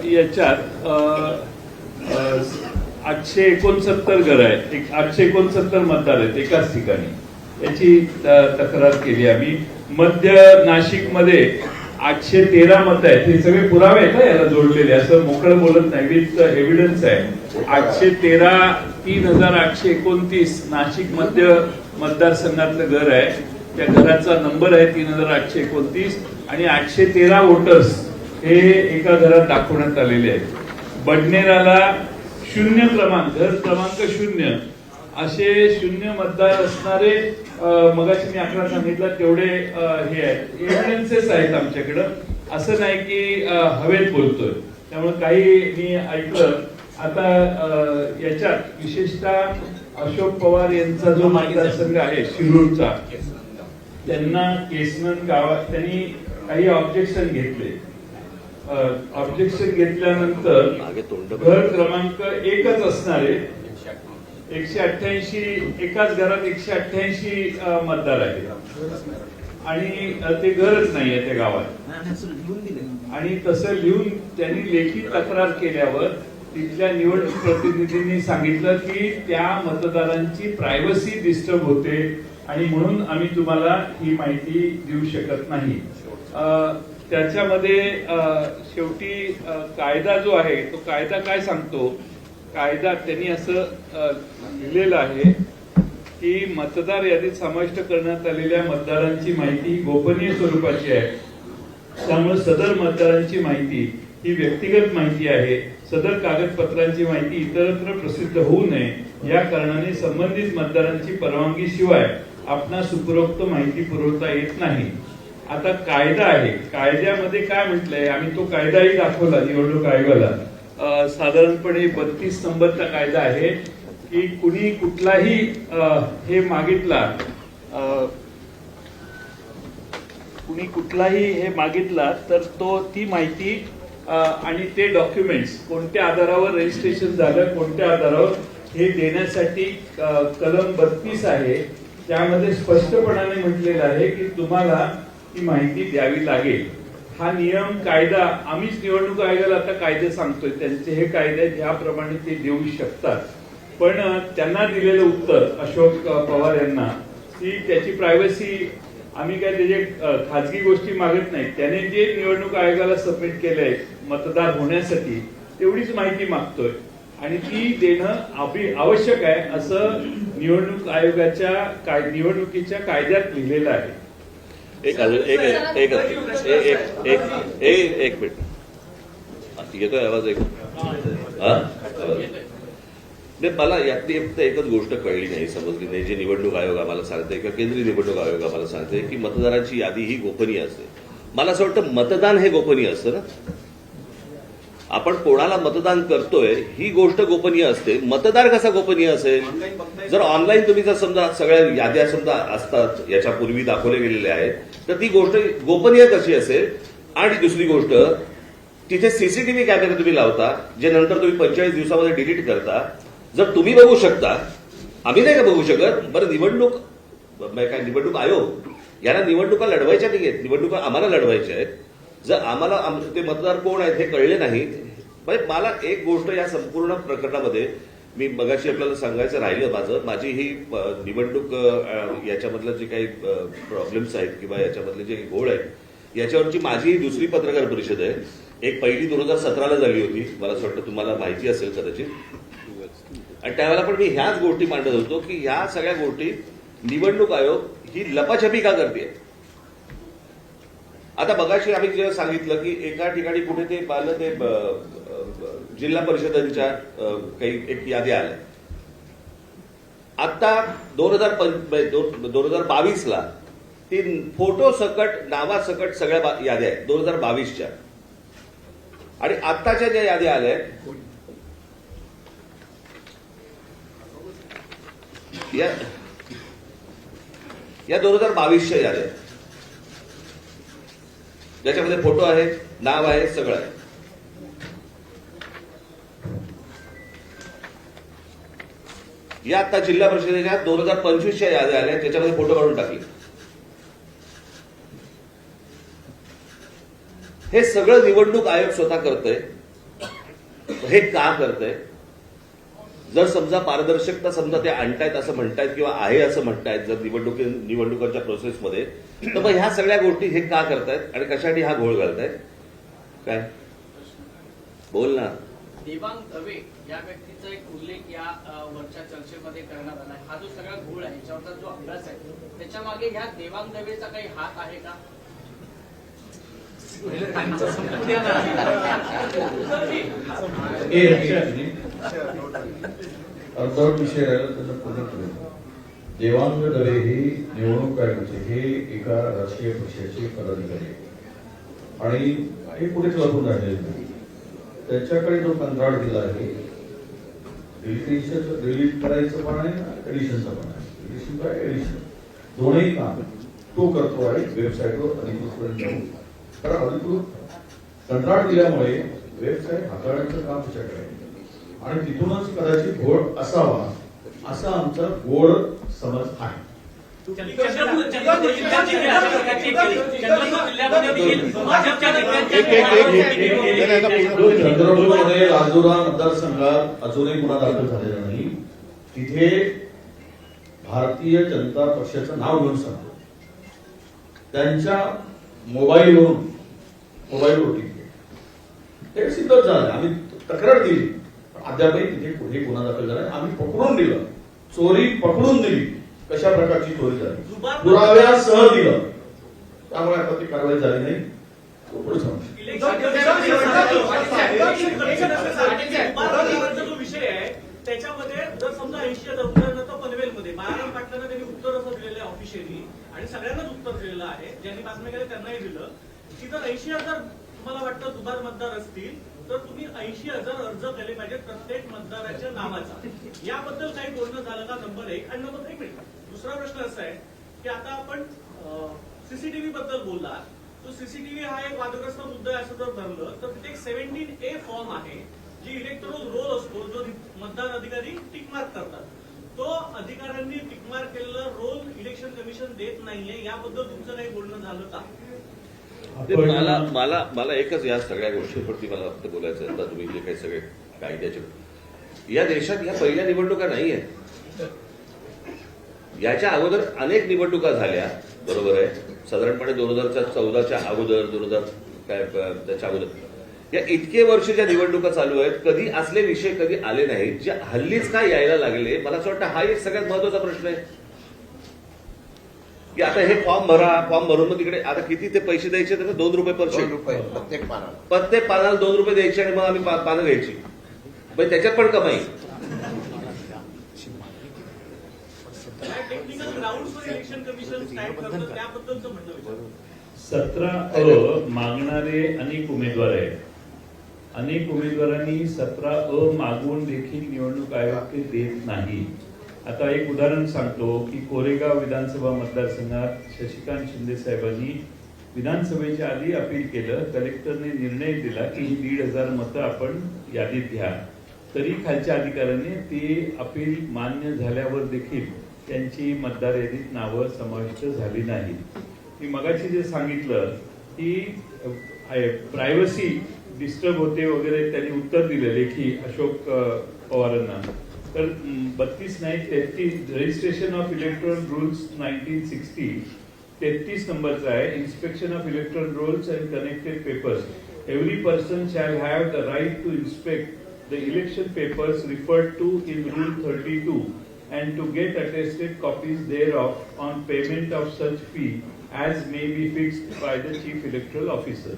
याच्यात 869 घर आहेत, 869 मतदार आहेत एकाच ठिकाणी. याची तक्रार केली आम्ही. मध्य नाशिक मध्ये 813 मत आहेत. हे सगळे पुरावे आहेत ना याला जोडलेले, असं मोकळं बोलत नाही, विथ एव्हिडन्स आहे. 813 3829 नाशिक मध्य मतदारसंघातलं घर आहे. त्या घराचा नंबर आहे 3829 आणि 813 वोटर्स हे एका घरात दाखवण्यात आलेले आहेत. बडनेराला 0 क्रमांक, घर क्रमांक 0 असे 0 मतदार असणारे, मगाशी मी आकडा सांगितला तेवढे हे आहेत, एव्हिडन्सेस आहेत आमच्याकडं. असं नाही की हवेत बोलतोय. त्यामुळे काही मी ऐकलं. आता याच्यात विशेषतः अशोक पवार यांचा जो मतदारसंघ आहे शिरूरचा, त्यांना केसनन गावात त्यांनी काही ऑब्जेक्शन घेतले. ऑब्जेक्शन घेतल्यानंतर घर क्रमांक 1च असणारे 188, एकाच घरात 188 मतदार आहेत आणि ते घरच नाहीये त्या गावात. आणि तसं लिहून त्यांनी लेखी तक्रार केल्यावर तिथल्या निवडणूक प्रतिनिधींनी सांगितलं की त्या मतदारांची प्रायव्हसी डिस्टर्ब होते आणि म्हणून आम्ही तुम्हाला ही माहिती देऊ शकत नाही. त्याच्यामध्ये शेवटी कायदा जो आहे तो कायदा काय सांगतो, कायदा त्यांनी असं लिहिलेलं आहे की मतदार यादीत समाविष्ट करण्यात आलेल्या मतदारांची माहिती गोपनीय स्वरूपाची आहे. त्यामुळे सदर मतदारांची माहिती ही व्यक्तिगत माहिती आहे. सदर कागदपत्रांची माहिती इतरत्र प्रसिद्ध होऊ नये या कारणाने संबंधित मतदारांची परवानगी शिवाय आपणास उपरोक्त माहिती पुरवता येत नाही. आता कायदा आहे, कायद्यामध्ये काय म्हटलंय, आम्ही तो कायदाही दाखवला निवडणूक आयोगाला. साधारणपणे 32 नंबरचा कायदा आहे की कुणी कुठलाही हे मागितला कुणी कुठलाही हे मागितला तर ती माहिती आणि ते डॉक्युमेंट्स कोणत्या आधारावर रजिस्ट्रेशन झालं, कोणत्या आधारावर हे देण्यासाठी कलम 32 आहे, त्यामध्ये स्पष्टपणाने म्हटलेलं आहे की तुम्हाला ती माहिती द्यावी लागेल. हा नियम कायदा आम्हीच निवडणूक आयोगाला आता कायदे सांगतोय, त्यांचे हे कायदे आहेत, याप्रमाणे ते देऊ शकतात. पण त्यांना दिलेलं उत्तर अशोक पवार यांना की त्याची प्रायव्हसी, आम्ही काय त्याचे खाजगी गोष्टी मागत नाही, त्याने जे निवडणूक आयोगाला सबमिट केलंय मतदार होण्यासाठी तेवढीच माहिती मागतोय आणि ती देणं आवश्यक आहे असं निवडणूक आयोगाच्या निवडणुकीच्या कायद्यात लिहिलेलं आहे. एक मिनिट येतोय आवाज? मला यातली फक्त एकच गोष्ट कळली नाही, समजली नाही, जे निवडणूक आयोग आम्हाला सांगते किंवा केंद्रीय निवडणूक आयोग आम्हाला सांगते की मतदारांची यादी ही गोपनीय असते. मला असं वाटतं मतदान हे गोपनीय असतं ना. आपण कोणाला मतदान करतोय ही गोष्ट गोपनीय असते, मतदार कसा गोपनीय असेल? जर ऑनलाईन तुम्ही जर समजा सगळ्या याद्या समजा असतात याच्यापूर्वी दाखवल्या गेलेल्या आहेत तर ती गोष्ट गोपनीय कशी असेल? आणि दुसरी गोष्ट, तिथे सीसीटीव्ही कॅमेरे तुम्ही लावता जे नंतर तुम्ही 45 दिवसामध्ये डिलीट करता. जर तुम्ही बघू शकता, आम्ही नाही का बघू शकत? बरं, निवडणूक आयोग यांना निवडणुका लढवायच्या नाही आहेत, निवडणुका आम्हाला लढवायच्या आहेत. जर आम्हाला ते मतदार कोण आहेत हे कळले नाही, म्हणजे मला एक गोष्ट या संपूर्ण प्रकरणामध्ये मी मगाशी आपल्याला सांगायचं राहिलं, माझी ही निवडणूक याच्यामधलं जे काही प्रॉब्लेम्स आहेत किंवा याच्यामधले जे घोळ आहेत याच्यावरची माझी ही दुसरी पत्रकार परिषद आहे. एक पहिली 2017ला झाली होती, मला असं वाटतं तुम्हाला माहिती असेल कदाचित. आणि त्यावेळेला पण मी ह्याच गोष्टी मांडत होतो की ह्या सगळ्या गोष्टी निवडणूक आयोग ही लपाछपी का करते. आता मगाशी आम्ही जेव्हा सांगितलं की एका ठिकाणी कुठे ते पाहिलं ते जिल्हा परिषदांच्या काही एक याद्या आल्या. आता 2022ला ती फोटो सकट नावासकट सगळ्या याद्या आहेत 2022च्या. आणि आत्ताच्या ज्या याद्या आल्या या 2022च्या याद्या, ज्याच्यामध्ये फोटो आहे, नाव आहे, सगळं आहे. या आता जिल्हा परिषदेच्या 2025च्या याद्या आल्या, त्याच्यामध्ये फोटो काढून टाकले. हे सगळं निवडणूक आयोग स्वतः करतोय. हे का करतंय? जर समजा पारदर्शकता समजा ते आणतायत असं म्हणतायत किंवा आहे असं म्हणतायत जर निवडणुकांच्या प्रोसेसमध्ये, तर मग ह्या सगळ्या गोष्टी हे का करतायत आणि कशासाठी हा घोळ घालतायत? काय बोल ना. देवांग दवे या व्यक्तीचा एक उल्लेख या वरच्या चर्चेमध्ये करण्यात आला. हा जो सगळा घोळ आहे, याच्यावरचा जो अभ्यास आहे, त्याच्या मागे ह्या देवांग दवेचा काही हात आहे का? अर्धवट विषय राहिला त्याचा पूर्ण करेल. देवांग दवे हे निवडणूक आयोगाचे हे एका राजकीय पक्षाचे पदाधिकारी आहेत आणि हे कुठेच लपून राहिलेले नाही. त्याच्याकडे जो कंत्राट दिला आहे डिलीट करायचं पण आहे, एडिशनचं पण आहे. एडिशन काय एडिशन दोन्ही काम तो करतो आहे वेबसाईटवर अधिकृतपर्यंत जाऊन. कारण अधिकृत कंत्राट दिल्यामुळे वेबसाईट हाताळण्याचं काम त्याच्याकडे आहे आणि तिथूनच कदाचित घोळ असावा असा आमचा गोड समज आहे. चंद्रपूरमध्ये राजुरा मतदारसंघात अजूनही गुन्हा दाखल झालेला नाही. तिथे भारतीय जनता पक्षाचं नाव घेऊन सांगतो, त्यांच्या मोबाईलवर हे सिद्ध झालं. आम्ही तक्रार दिली, अद्यापही तिथे कुठे गुन्हा दाखल झाला. आम्ही पकडून दिलं, चोरी पकडून दिली, कशा प्रकारची चोरी झाली पुराव्यासह दिलं. त्यामुळे आता ती कारवाई झाली नाही. जो विषय आहे त्याच्यामध्ये जर समजा 80,000 उदाहरणार्थ पनवेलमध्ये बाळाराम पाटलांना त्यांनी उत्तर असं दिलेलं आहे ऑफिशियली आणि सगळ्यांनाच उत्तर दिलेलं आहे, ज्यांनी बातम्या केल्या त्यांनाही दिलं की जर 80,000 तुम्हाला वाटतं दुबार मतदार असतील तर तुम्ही 80,000 अर्ज केले पाहिजेत प्रत्येक मतदाराच्या नावाचा. याबद्दल काही बोलणं झालं का? नंबर 1. आणि नंबर 1 मिनिट दुसरा प्रश्न असा आहे की आता आपण सीसीटीव्ही बद्दल बोलला. तो सीसीटीव्ही हा एक वादग्रस्त मुद्दा आहे असं जर धरलं तर तिथे एक 17A फॉर्म आहे जी इलेक्ट्रॉनिक रोल असतो जो मतदान अधिकारी टिकमार्क करतात. तो अधिकाऱ्यांनी टिकमार्क केलेला रोल इलेक्शन कमिशन देत नाहीये, याबद्दल तुमचं काही बोलणं झालं का? मला मला मला एकच या सगळ्या गोष्टींवरती मला फक्त बोलायचं आहे. आता तुम्ही जे काही सगळे कायद्याचे या देशात ह्या पहिल्या निवडणुका नाही आहेत. याच्या अगोदर अनेक निवडणुका झाल्या, बरोबर आहे, साधारणपणे 2014च्या अगोदर, 2000 काय त्याच्या अगोदर, या इतके वर्ष ज्या निवडणुका चालू आहेत कधी असले विषय कधी आले नाहीत जे हल्लीच काय यायला लागले. मला असं वाटतं हा एक सगळ्यात महत्वाचा प्रश्न आहे की आता हे फॉर्म भरून मग तिकडे आता किती ते पैसे द्यायचे तर 2 रुपये पर शीट, प्रत्येक पानाला 2 रुपये द्यायचे आणि मग आम्ही पानं घ्यायची. पण त्याच्यात पण कमाई. टेक्निकल ग्राउंड्सवर इलेक्शन कमिशन स्टँड करतं त्याबद्दलचं म्हणणं विचारलं. 17A मागणारे अनेक उमेदवार आहेत. अनेक उमेदवारांनी 17A मागून देखील निवडणूक आयोग ते देत नाही. आता एक उदाहरण सांगतो की कोरेगाव विधानसभा मतदारसंघात शशिकांत शिंदे साहेबांनी विधानसभेच्या आधी अपील केलं. कलेक्टरने निर्णय दिला की ही 1,500 मतं आपण यादीत घ्या. तरी खालच्या अधिकाऱ्याने ते अपील मान्य झाल्यावर देखील त्यांची मतदार यादीत नावं समाविष्ट झाली नाही. मी मगाशी जे सांगितलं की प्रायव्हसी डिस्टर्ब होते वगैरे त्यांनी उत्तर दिलं लेखी अशोक पवारांना. तर 32 नाही 33 रजिस्ट्रेशन ऑफ इलेक्ट्रॉनिक रूल्स 1960 33 नंबरचा आहे. Inspection of electronic rolls and connected papers. Every person shall have the right to inspect the election papers referred to in rule 32 and to get attested copies thereof on payment of such fee as may be fixed by the chief electoral officer.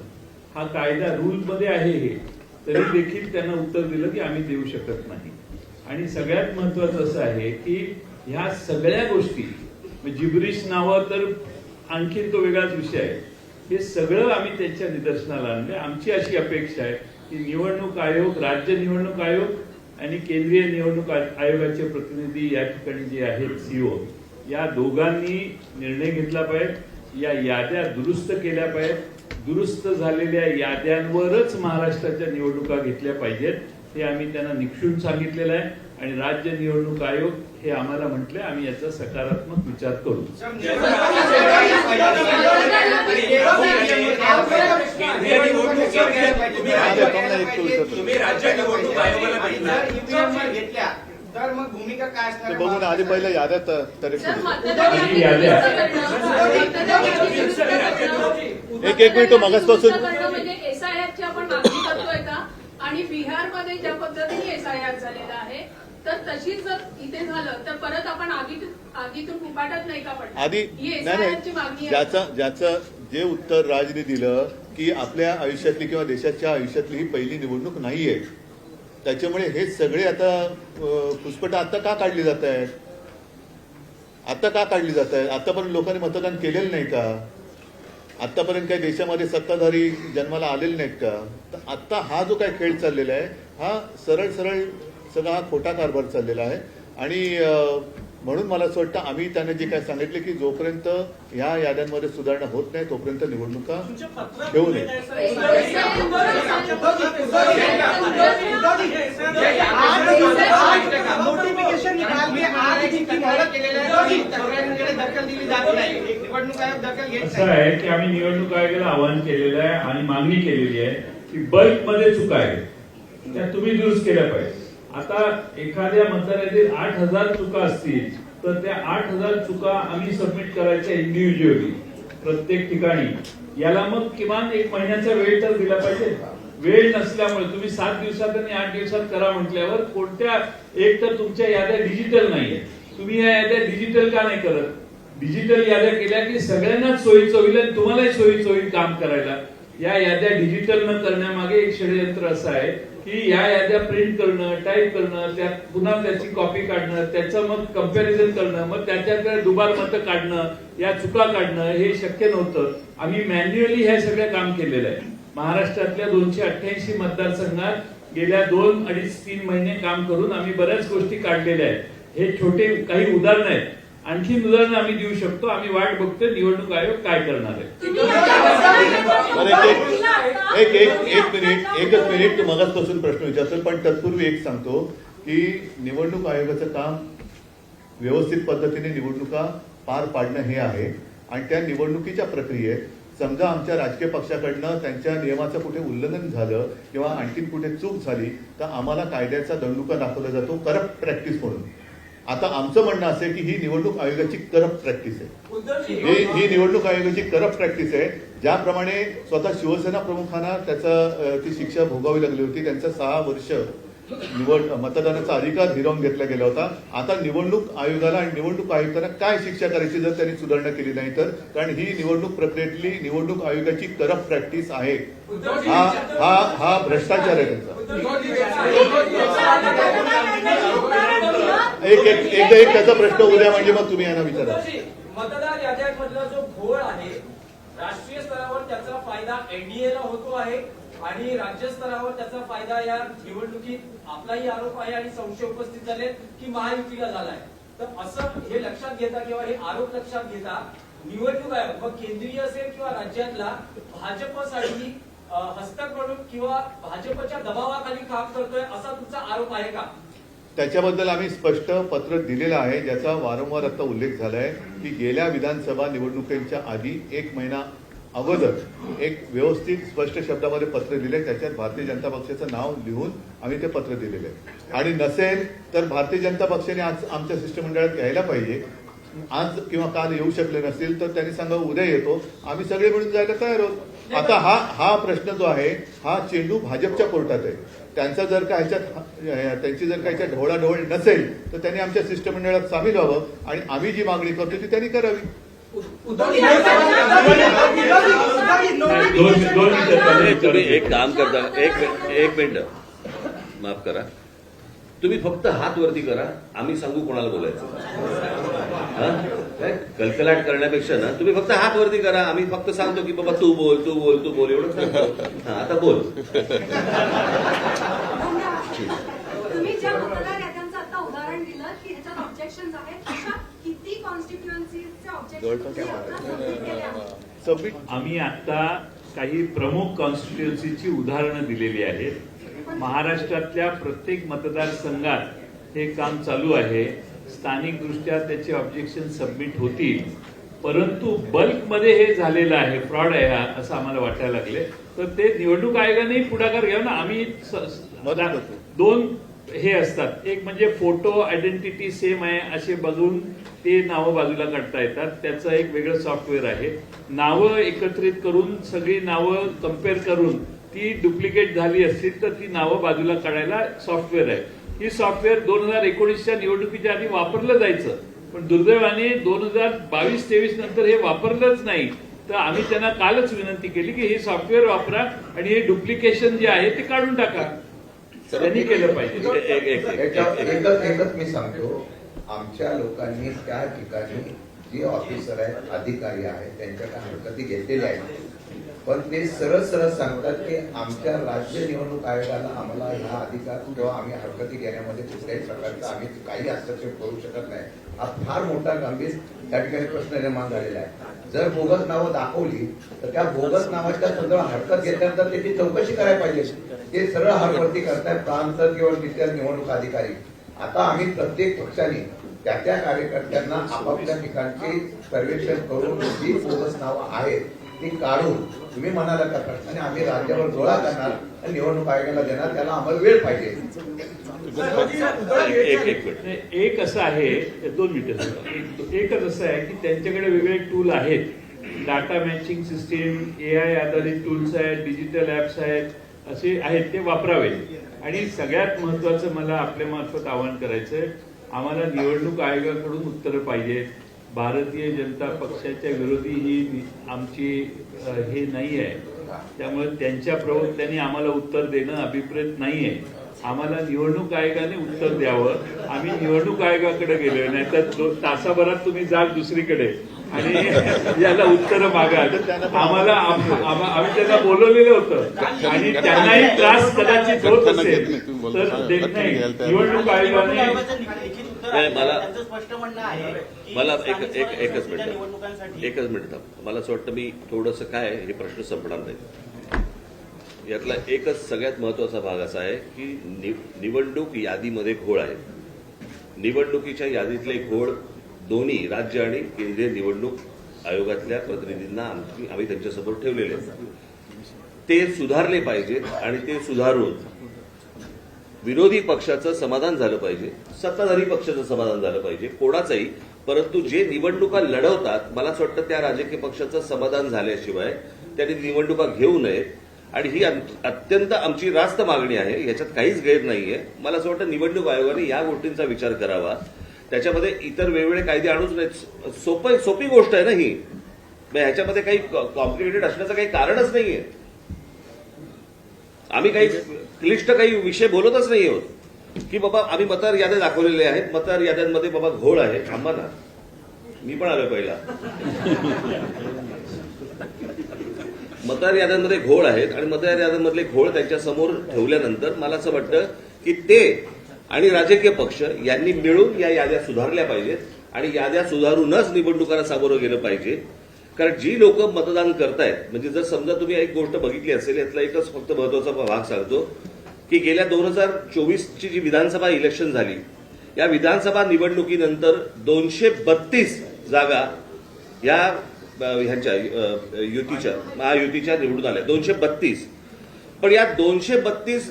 हा कायदा rule मध्ये आहे हे, तरी देखील त्यांना उत्तर दिलं की आम्ही देऊ शकत नाही. आणि सगळ्यात महत्वाचं असं आहे की ह्या सगळ्या गोष्टी जिब्रिश नावं तर आणखीन तो वेगळाच विषय आहे. हे सगळं आम्ही त्यांच्या निदर्शनाला आणले. आमची अशी अपेक्षा आहे की निवडणूक आयोग, राज्य निवडणूक आयोग आणि केंद्रीय निवडणूक आयोगाचे प्रतिनिधी या ठिकाणी जे आहेत सीओ, या दोघांनी निर्णय घेतला पाहिजे. या याद्या दुरुस्त केल्या पाहिजेत. दुरुस्त झालेल्या याद्यांवरच महाराष्ट्राच्या निवडणुका घेतल्या पाहिजेत. हे आम्ही त्यांना निक्षून सांगितलेलं आहे आणि राज्य निवडणूक आयोग हे आम्हाला म्हटले आम्ही याचा सकारात्मक विचार करू. तुम्ही राज्य निवडणूक आयोगाला घेतल्या तर मग भूमिका काय असणार बघून आधी पहिल्या याद्यात एक मिनिट मगासपासून एसआयआरची आपण मागणी करतोय का? आणि बिहारमध्ये ज्या पद्धतीने एसआयआर झालेला आहे तर तशीच जर इथे झालं तर परत आपण आगीतून कुपाटात नाही का पडणार? आधी नाही, ज्याचं जे उत्तर राजने दिलं की आपल्या आयुष्यातली किंवा देशाच्या आयुष्यातली ही पहिली निवडणूक नाहीये, त्याच्यामुळे हे सगळे आता पुष्पट आता का काढली जात आहेत? आता का काढली जात आहेत? आतापर्यंत लोकांनी मतदान केलेलं नाही का? आतापर्यंत काही देशामध्ये सत्ताधारी जन्माला आलेले नाहीत का? तर आता हा जो काय खेळ चाललेला आहे हा सरळ सगळा हा खोटा कारभार चाललेला आहे. आणि म्हणून मला असं वाटतं आम्ही त्यांना जे काय सांगितले की जोपर्यंत ह्या याद्यांमध्ये सुधारणा होत नाही तोपर्यंत निवडणुका ठेवू नये. नोटिफिकेशन दखल दिली जात नाही. निवडणूक आयोग दखल घेत असं आहे की आम्ही निवडणूक आयोगाला आवाहन केलेलं आहे आणि मागणी केलेली आहे की बल्कमध्ये चुका आहेत त्या तुम्ही दुरुस्त केल्या पाहिजे. आता एखाद्या मतदारातील 8,000 चुका असतील तर त्या 8,000 चुका आम्ही सबमिट करायच्या इंडिव्हिज्युअली प्रत्येक ठिकाणी. याला मग किमान 1 महिन्याचा वेळ तर दिला पाहिजे. वेळ नसल्यामुळे तुम्ही 7 दिवसात आणि 8 दिवसात करा म्हटल्यावर कोणत्या, एक तर तुमच्या याद्या डिजिटल नाहीये. तुम्ही या याद्या डिजिटल का नाही करत? डिजिटल याद्या केल्या की सगळ्यांनाच सोयीचं होईल आणि तुम्हालाही सोयीचं होईल काम करायला. या याद्या डिजिटल न करण्यामागे एक षडयंत्र असं आहे की या याद्या प्रिंट करणं, टाईप करणं, त्यात पुन्हा त्याची कॉपी काढणं, त्याचं मग कंपॅरिझन करणं, मग त्याच्यात दुबार मतं काढणं, या चुका काढणं हे शक्य नव्हतं. आम्ही मॅन्युअली हे सगळं काम केलेलं आहे. महाराष्ट्रातल्या 288 मतदारसंघात गेल्या 2-2.5-3 महिने काम करून आम्ही बऱ्याच गोष्टी काढलेल्या आहेत. हे छोटे काही उदाहरण आहेत. आणखी उदाहरणं आम्ही देऊ शकतो. आम्ही वाट बघतोय निवडणूक आयोग काय करणार आहे. एकच मिनिट मगाचपासून प्रश्न विचारतो, पण तत्पूर्वी एक सांगतो की निवडणूक आयोगाचं काम व्यवस्थित पद्धतीने निवडणुका पार पाडणं हे आहे. आणि त्या निवडणुकीच्या प्रक्रियेत समजा आमच्या राजकीय पक्षाकडनं त्यांच्या नियमाचं कुठे उल्लंघन झालं किंवा आणखीन कुठे चूक झाली तर आम्हाला कायद्याचा दंडुका दाखवला जातो करप्ट प्रॅक्टिस म्हणून. आता आमचं म्हणणं असं आहे की ही निवडणूक आयोगाची करप्ट प्रॅक्टिस आहे. ही निवडणूक आयोगाची करप्ट प्रॅक्टिस आहे. ज्याप्रमाणे स्वतः शिवसेना प्रमुखांना ती शिक्षा भोगावी लागली होती, त्यांचं 6 वर्ष मतदानाचा अधिकार हिरावून घेतला गेला होता. आता निवडणूक आयोगाला आणि निवडणूक आयुक्तांना काय शिक्षा करायची जर त्यांनी सुधारणा केली नाही तर, कारण ही निवडणूक प्रक्रियेतली निवडणूक आयोगाची करप्ट प्रॅक्टिस आहे. हा भ्रष्टाचार आहे त्यांचा. एक त्याचा प्रश्न उद्या म्हणजे मग तुम्ही यांना विचारा. मतदार याद्यांमधला जो घोळ आहे राष्ट्रीय स्तरावर त्याचा फायदा एनडीएला होतो आहे आणि राज्य स्तरावर त्याचा फायदा या निवडणुकीत आपलाही आरोप आहे आणि संशय उपस्थित झाले की महायुतीला झालाय. तर असं हे लक्षात घेता किंवा हे आरोप लक्षात घेता निवडणूक आयोग मग केंद्रीय असेल किंवा राज्यातला भाजपसाठी हस्तक म्हणून किंवा भाजपच्या दबावाखाली काम करतोय असा तुमचा आरोप आहे का? त्याच्याबद्दल आम्ही स्पष्ट पत्र दिलेलं आहे, ज्याचा वारंवार आता उल्लेख झालाय की गेल्या विधानसभा निवडणुकीच्या आधी 1 महिना अगोदर एक व्यवस्थित स्पष्ट शब्दामध्ये पत्र दिले. त्याच्यात भारतीय जनता पक्षाचं नाव लिहून आम्ही ते पत्र दिलेलं आहे. आणि नसेल तर भारतीय जनता पक्षाने आज आमच्या शिष्टमंडळात यायला पाहिजे. आज किंवा काल येऊ शकले नसतील तर त्यांनी सांगावं उद्या येतो, आम्ही सगळे मिळून जायला तयार आहोत. आता हा प्रश्न जो आहे हा चेंडू भाजपच्या कोर्टात आहे. त्यांचा जर का त्यांची जर का ह्याच्यात ढवळाढवळ नसेल तर त्यांनी आमच्या शिष्टमंडळात सामील व्हावं आणि आम्ही जी मागणी करतो ती त्यांनी करावी. तुम्ही एक काम करता, एक मिनिट माफ करा, तुम्ही फक्त हात वरती करा, आम्ही सांगू कोणाला बोलायचं. कलकलाट करण्यापेक्षा ना तुम्ही फक्त हात वरती करा, आम्ही फक्त सांगतो की बाबा तू बोल तू बोल तू बोल एवढं सांगतो. आता बोल. तुम्ही ज्या मतदार याद्यांचं आता उदाहरण दिलं की ह्याच्यात ऑब्जेक्शन आहेत, अशा किती कॉन्स्टिट्युएन्सीचे सबमिट आम्ही आता काही प्रमुख कॉन्स्टिट्युएन्सीची उदाहरणं दिलेली आहेत. महाराष्ट्रातल्या प्रत्येक मतदारसंघात हे काम चालू आहे. स्थानिक दृष्ट्या त्याचे ऑब्जेक्शन सबमिट होतील, परंतु बल्कमध्ये हे झालेलं आहे, फ्रॉड आहे हा असं आम्हाला वाटायला लागले. तर ते निवडणूक आयोगानेही पुढाकार घ्यावा ना. आम्ही 2 हे असतात, एक म्हणजे फोटो आयडेंटिटी सेम आहे असे बघून ते नावं बाजूला काढता येतात, त्याचं एक वेगळं सॉफ्टवेअर आहे. नावं एकत्रित करून सगळी नावं कम्पेअर करून ती डुप्लिकेट झाली असतील तर ती नावं बाजूला काढायला सॉफ्टवेअर आहे. ही सॉफ्टवेअर 2019च्या निवडणुकीच्या आधी वापरलं जायचं, पण दुर्दैवाने 2022-23 नंतर हे वापरलंच नाही. तर आम्ही त्यांना कालच विनंती केली की हे सॉफ्टवेअर वापरा आणि हे डुप्लिकेशन जे आहे ते काढून टाका. त्यांनी केलं पाहिजे. एकच मी सांगतो, आमच्या लोकांनी त्या ठिकाणी जे ऑफिसर आहेत अधिकारी आहेत त्यांच्याकडे हरकती घेतलेल्या आहेत, पण ते सरळ सांगतात की आमच्या राज्य निवडणूक आयोगाला आम्हाला हा अधिकार किंवा आम्ही हरकती घेण्यामध्ये कुठल्याही प्रकारचा आम्ही काही हस्तक्षेप करू शकत नाही. हा फार मोठा गंभीर त्या ठिकाणी प्रश्न निर्माण झालेला आहे. जर बोगस नावं दाखवली तर त्या बोगस नावाच्या संदर्भात हरकत घेतल्यानंतर त्याची चौकशी करायला पाहिजे. ते सरळ हातवरती करताय प्रांत किंवा तिथल्या निवडणूक अधिकारी. आता आम्ही प्रत्येक पक्षाने त्या कार्यकर्त्यांना आपापल्या ठिकाणचे सर्वेक्षण करून जी बोगस नावं आहेत ती काढून तुम्ही म्हणाला का आणि आम्ही राज्यावर गोळा करणार आणि निवडणूक आयोगाला देणार, त्याला आम्हाला वेळ पाहिजे. एक असं आहे, 2 मिनिटं. एकच असं आहे की त्यांच्याकडे वेगळे टूल आहेत, डाटा मॅचिंग सिस्टीम, AI आधारित टूल्स आहेत, डिजिटल ऍप्स आहेत, असे आहेत, ते वापरावे. आणि सगळ्यात महत्वाचं मला आपल्या मार्फत आवाहन करायचंय, आम्हाला निवडणूक आयोगाकडून उत्तरं पाहिजेत. भारतीय जनता पक्षाच्या विरोधी ही आमची हे नाही आहे, त्यामुळे त्यांच्या प्रवक्त्यांनी आम्हाला उत्तर देणं अभिप्रेत नाही आहे. आम्हाला निवडणूक आयोगाने उत्तर द्यावं. आम्ही निवडणूक आयोगाकडे गेलो नाही तर तासाभरात तुम्ही जाल दुसरीकडे आणि याला उत्तरं मागाल. आम्हाला आम्ही त्यांना बोलवलेलं होतं आणि त्यांनाही त्रास कदाचित होत असेल तर नाही. निवडणूक आयोगाने नाही, मला- त्यांचं स्पष्ट म्हणणं आहे की मला स्थानिक एकच स्वराज्य मिनिट निवडणुकांसाठी एकच मिनिट थांब. मला असं वाटतं मी थोडंसं काय हे प्रश्न संपणार नाही. यातला एकच सगळ्यात महत्वाचा भाग असा आहे की निवडणूक यादीमध्ये घोळ आहे. निवडणुकीच्या यादीतले घोळ दोन्ही राज्य आणि केंद्रीय निवडणूक आयोगातल्या प्रतिनिधींना आम्ही त्यांच्यासमोर ठेवलेले आहेत. ते सुधारले पाहिजेत आणि ते सुधारून विरोधी पक्षाचं समाधान झालं पाहिजे, सत्ताधारी पक्षाचं समाधान झालं पाहिजे, कोणाचंही. परंतु जे निवडणुका लढवतात मला असं वाटतं त्या राजकीय पक्षाचं समाधान झाल्याशिवाय त्यांनी निवडणुका घेऊ नयेत. आणि ही अत्यंत आमची रास्त मागणी आहे, याच्यात काहीच गैर नाहीये. मला असं वाटतं निवडणूक आयोगाने या गोष्टींचा विचार करावा. त्याच्यामध्ये इतर वेगवेगळे कायदे आणूच नाहीत. सोपी गोष्ट आहे ना ही. ह्याच्यामध्ये काही कॉम्प्लिकेटेड असण्याचं काही कारणच नाहीये. आम्ही काही क्लिष्ट काही विषय बोलतच नाही आहोत की बाबा आम्ही मतदार याद्या दाखवलेल्या आहेत, मतदार याद्यांमध्ये बाबा घोळ आहे. थांबा ना, मी पण आलोय पहिला. मतदार याद्यांमध्ये घोळ आहेत आणि मतदार याद्यांमधले घोळ त्यांच्या समोर ठेवल्यानंतर मला असं वाटतं की ते आणि राजकीय पक्ष यांनी मिळून या याद्या सुधारल्या पाहिजेत आणि याद्या सुधारूनच निवडणुकांना सामोरं गेलं पाहिजे. कारण जी लोक मतदान करतायत, म्हणजे जर समजा तुम्ही एक गोष्ट बघितली असेल, यातला एकच फक्त महत्वाचा भाग सांगतो की गेल्या 2024ची जी विधानसभा इलेक्शन झाली, या विधानसभा निवडणुकीनंतर 232 जागा या ह्यांच्या महायुतीच्या निवडून आल्या. 232. पण या 232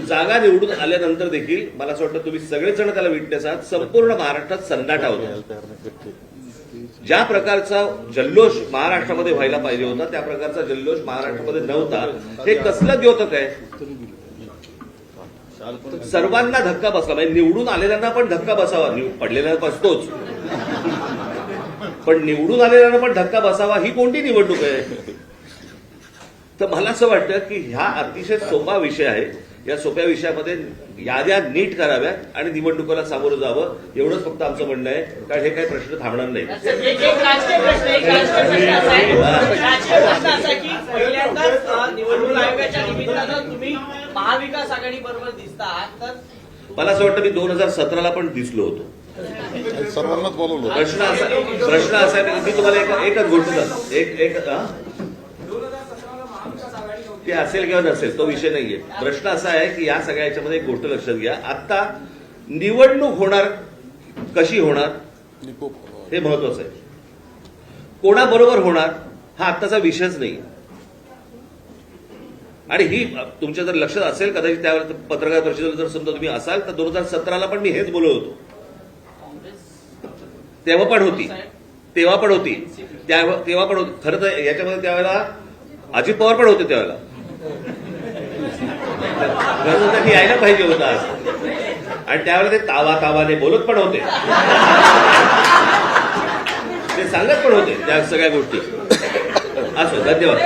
जागा निवडून आल्यानंतर देखील मला असं वाटतं तुम्ही सगळेजण त्याला विटनेस आहात, संपूर्ण महाराष्ट्रात सन्नाटा होता. ज्या प्रकारचा जल्लोष महाराष्ट्रामध्ये व्हायला पाहिजे होता त्या प्रकारचा जल्लोष महाराष्ट्रामध्ये नव्हता. हे कसलं द्योतक आहे? सर्वांना धक्का बसला, म्हणजे निवडून आलेल्यांना पण धक्का बसावा. पडलेल्यांना बसतोच, पण निवडून आलेल्यांना पण धक्का बसावा ही कोणती निवडणूक आहे? तर मला असं वाटतं की ह्या अतिशय सोपा विषय आहे. या सोप्या विषयामध्ये याद्या नीट कराव्यात आणि निवडणुकीला सामोरं जावं, एवढंच फक्त आमचं म्हणणं आहे. कारण हे काही प्रश्न थांबणार नाही. एक राजकीय प्रश्न असा आहे की पहिल्यांदाच निवडणूक आयोगाच्या निमित्तानं तुम्ही महाविकास आघाडी बरोबर दिसता आहात. तर मला असं वाटतं मी 2017ला पण दिसलो होतो. सर्वांनाच बोलवलं. प्रश्न असा आहे मी तुम्हाला एकच गोष्ट सांगतो. एक ते असेल किंवा नसेल तो विषय नाहीये. प्रश्न असा आहे की या सगळ्या याच्यामध्ये एक गोष्ट लक्षात घ्या. आता निवडणूक होणार कशी होणार हे महत्वाचं आहे. कोणाबरोबर होणार हा आत्ताचा विषयच नाही. आणि ही तुमच्या जर लक्षात असेल कदाचित त्यावेळेस पत्रकार परिषदेला जर समजा तुम्ही असाल तर 2017ला पण मी हेच बोलत होतो. तेव्हा पण होती तेव्हा पण होती. खरं तर याच्यामध्ये त्यावेळेला अजित पवार पण होते. त्यावेळेला त्यांनी यायला पाहिजे होतं आज. आणि त्यावेळेला ते तावाने बोलत पण होते, ते सांगत पण होते त्या सगळ्या गोष्टी. असो, धन्यवाद.